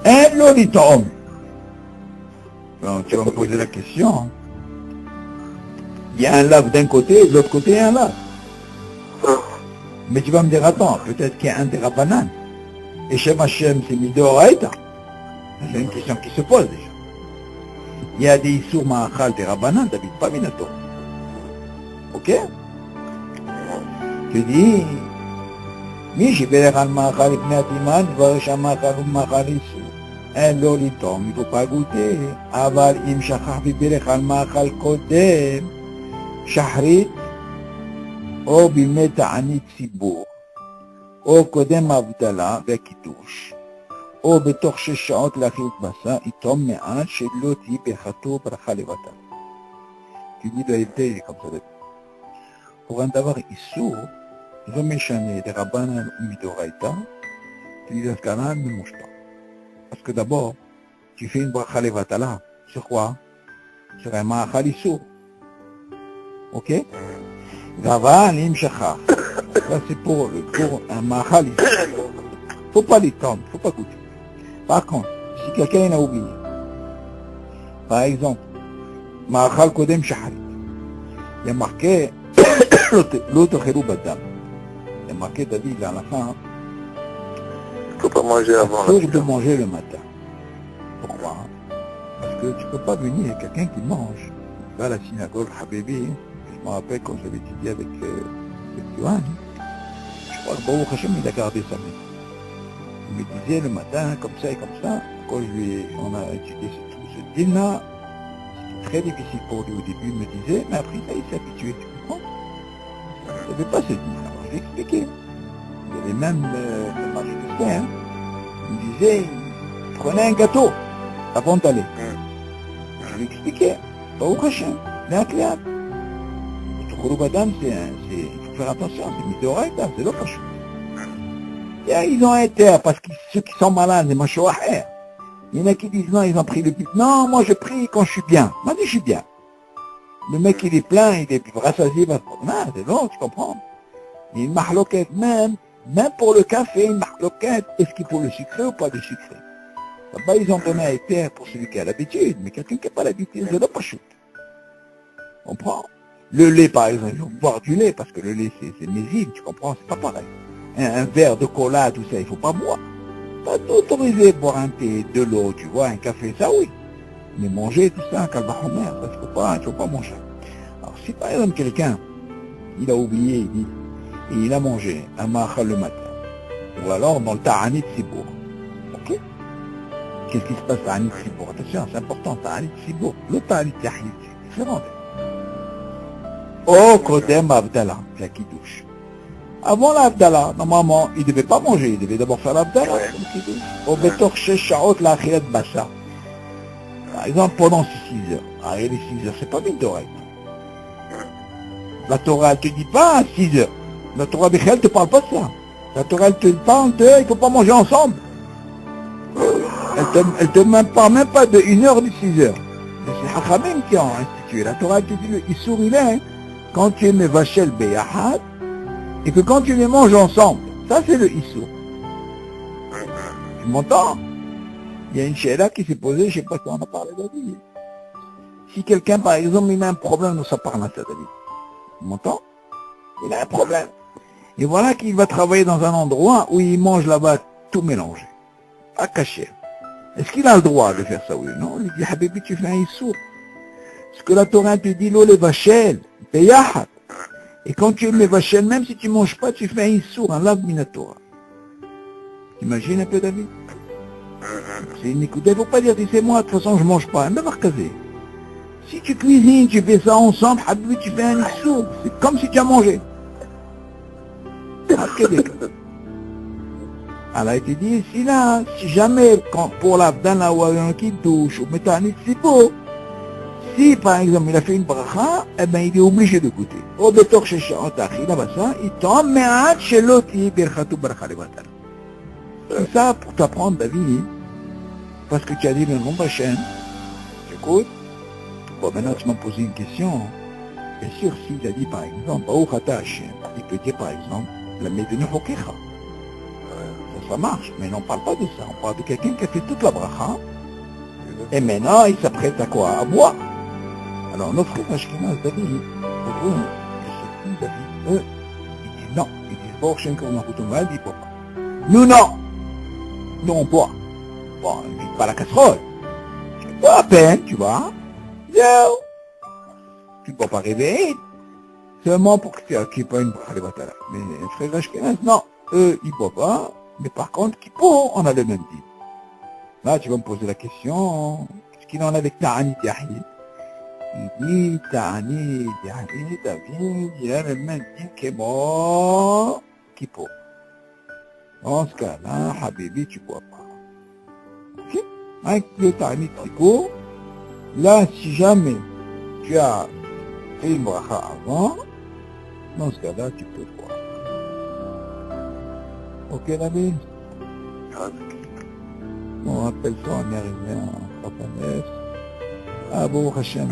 אין לו לטעום. Tu vas me poser la question. Il y a un lave d'un côté, de l'autre côté, il y a un lave. Mais tu vas me dire, attends, peut-être qu'il y a un des Rabbanan. Et Shem Hashem, c'est Midoraita. C'est une question qui se pose déjà. Il y a des Issour Ma'achal des Rabbanan, David, pas Minato. Ok? Tu dis, Mi Shiberech al Ma'achal ibn Atiman, Dvaresh al Ma'achal ou Ma'achal Issour. אין לו לטעום, il ne faut pas goûter, אבל אם שכח וברך על מאכל קודם, שחרית, או בימי תענית ציבור, או קודם הבדלה והקידוש, או בתוך 6 שעות לאכילת בשר, יטעום מעט שלא תהיה ברכתו ברכה לבטלה. Tu dis l'idée comme ça. Pour un דבר איסור, לא משנה דרבנן ומדאורייתא, tu dis dans ce cas-là, ne mange pas. Parce que d'abord, tu fais une bracha levatala. Sur quoi? Sur un ma'achal issour. Ok? Gaval im shachar. Ça c'est pour un ma'achal issour. Faut pas l'étendre, faut pas goûter. Par contre, si quelqu'un a oublié, par exemple, ma'achal kodem shaharit, il y a marqué l'autre chérou badam. Il y a marqué David à la fin. Il ne faut pas manger avant. Il faut de manger le matin. Pourquoi? Parce que tu ne peux pas venir, quelqu'un qui mange. Il va à la synagogue, Habibi, je me rappelle quand j'avais étudié avec Yohan. Je crois que Baruch Hashem, il a gardé sa maison. Il me disait le matin, comme ça et comme ça, quand on a étudié tout ce deal-là, c'était très difficile pour lui au début, il me disait, mais après ça, il s'est habitué, tu comprends? Il n'avait pas ce deal. Alors je lui ai expliqué. Il y avait même le marché de terre. Il me disait, prenez un gâteau avant d'aller. Je lui ai expliqué. Baruch Hashem, l'air. Madame, il faut faire attention, c'est Midoraita, c'est l'autre chose. Ils ont été, parce que ceux qui sont malades, c'est Machoaher. Il y en a qui disent non, ils ont pris le but. Non, moi je prie quand je suis bien. Moi je suis bien. Le mec il est plein, il est rassasié, non, c'est bon, tu comprends. Il y a une mahloquette même pour le café, une mahloquette, est-ce qu'il faut le sucré ou pas le sucré? Là-bas ils ont donné un éther pour celui qui a l'habitude, mais quelqu'un qui n'a pas l'habitude, c'est l'autre chose. On prend. Le lait, par exemple, il faut boire du lait, parce que le lait, c'est mésile, tu comprends, c'est pas pareil. Un verre de cola, tout ça, il faut pas boire. Pas t'autoriser à boire un thé, de l'eau, tu vois, un café, ça oui. Mais manger, tout ça, kalbahomer, ça, il faut pas manger. Alors, si par exemple, quelqu'un, il a oublié, il dit, et il a mangé un machal le matin, ou alors dans le ta'anit sibour, ok? Qu'est-ce qui se passe ta'anit sibour? Attention, c'est important, ta'anit sibour. Le ta'anit yahid, c'est différent. Oh, Kodem Abdallah, la Kiddush. Avant l'Abdallah, normalement, il ne devait pas manger, il devait d'abord faire l'Abdallah, le Kiddush. Au Betor Sheshaot, la Achilat Bassa. Par exemple, pendant 6 heures. Ah, et les 6 heures, c'est pas vite d'oreille. La Torah, elle te dit pas 6 heures. La Torah, elle te parle pas de ça. La Torah, elle te parle de, il ne faut pas manger ensemble. Elle te parle même pas de 1 heure ni 6 heures. C'est Hachamim qui ont institué. La Torah, elle te dit, il sourit là, hein. Quand tu mets vachel beyahad, et que quand tu les manges ensemble, ça c'est le Issour. Tu m'entends? Il y a une chéla qui s'est posée, je ne sais pas si on a parlé David. Si quelqu'un, par exemple, il a un problème dans sa parnasse, David, tu m'entends? Il a un problème. Et voilà qu'il va travailler dans un endroit où il mange là-bas tout mélangé, pas caché. Est-ce qu'il a le droit de faire ça, oui? Non, il dit, Habibi, tu fais un Issour. Parce que la Torah te dit, l'eau les vachel. Et quand tu mets vachel, même si tu ne manges pas, tu fais un issour, un lave minatora. T'imagines un peu, David? C'est une écoute. Il ne faut pas dire, c'est moi, de toute façon, je ne mange pas. Si tu cuisines, tu fais ça ensemble, tu fais un issour. C'est comme si tu as mangé. Alors, il te dit, si jamais, pour l'Abdallah ou un Kiddush, ou Metanit, c'est beau. Si, par exemple, il a fait une bracha, eh ben, il est obligé de goûter. Au Betor Sheshaot Achila Bassa, il tombe, mais à Sheloti Birchatou Bracha Levatal. C'est ça pour t'apprendre, David, parce que tu as dit le nom Hachem. J'écoute. Bon, maintenant, tu m'as posé une question. Bien sûr, s'il a dit, par exemple, Baruch Ata Hachem, il peut dire, par exemple, la Medenu Hokecha. Ça marche, mais on ne parle pas de ça. On parle de quelqu'un qui a fait toute la bracha, et maintenant, il s'apprête à quoi? À boire. Alors, nos frères Ashkenaz, David, pour eux, David, eux, ils disent non. Ils disent, bon, Shem, comme on a foutu mal, ils ne boivent pas. Nous, non. Nous, on boit. Bon, on ne vide pas la casserole. Pas à peine, tu vois. Zéro. Tu ne bois pas réveiller. Seulement pour que tu n'aies pas une bracha de batala. Mais les frères Ashkenaz, non. Eux, ils ne boivent pas. Mais par contre, qui pour, on a le même type. Là, tu vas me poser la question, qu'est-ce qu'il en a avec Ta'anit Yahid? Il dit, Ta'anit Yahid, David, il a le même type que moi, qui pour. Dans ce cas-là, Habibi, tu ne bois pas. Ok? Avec le Ta'anit Kippour, là, si jamais tu as fait une bracha avant, dans ce cas-là, tu peux boire. Ok, David? On appelle ça en arménien, Khatanès. Abu Hashem.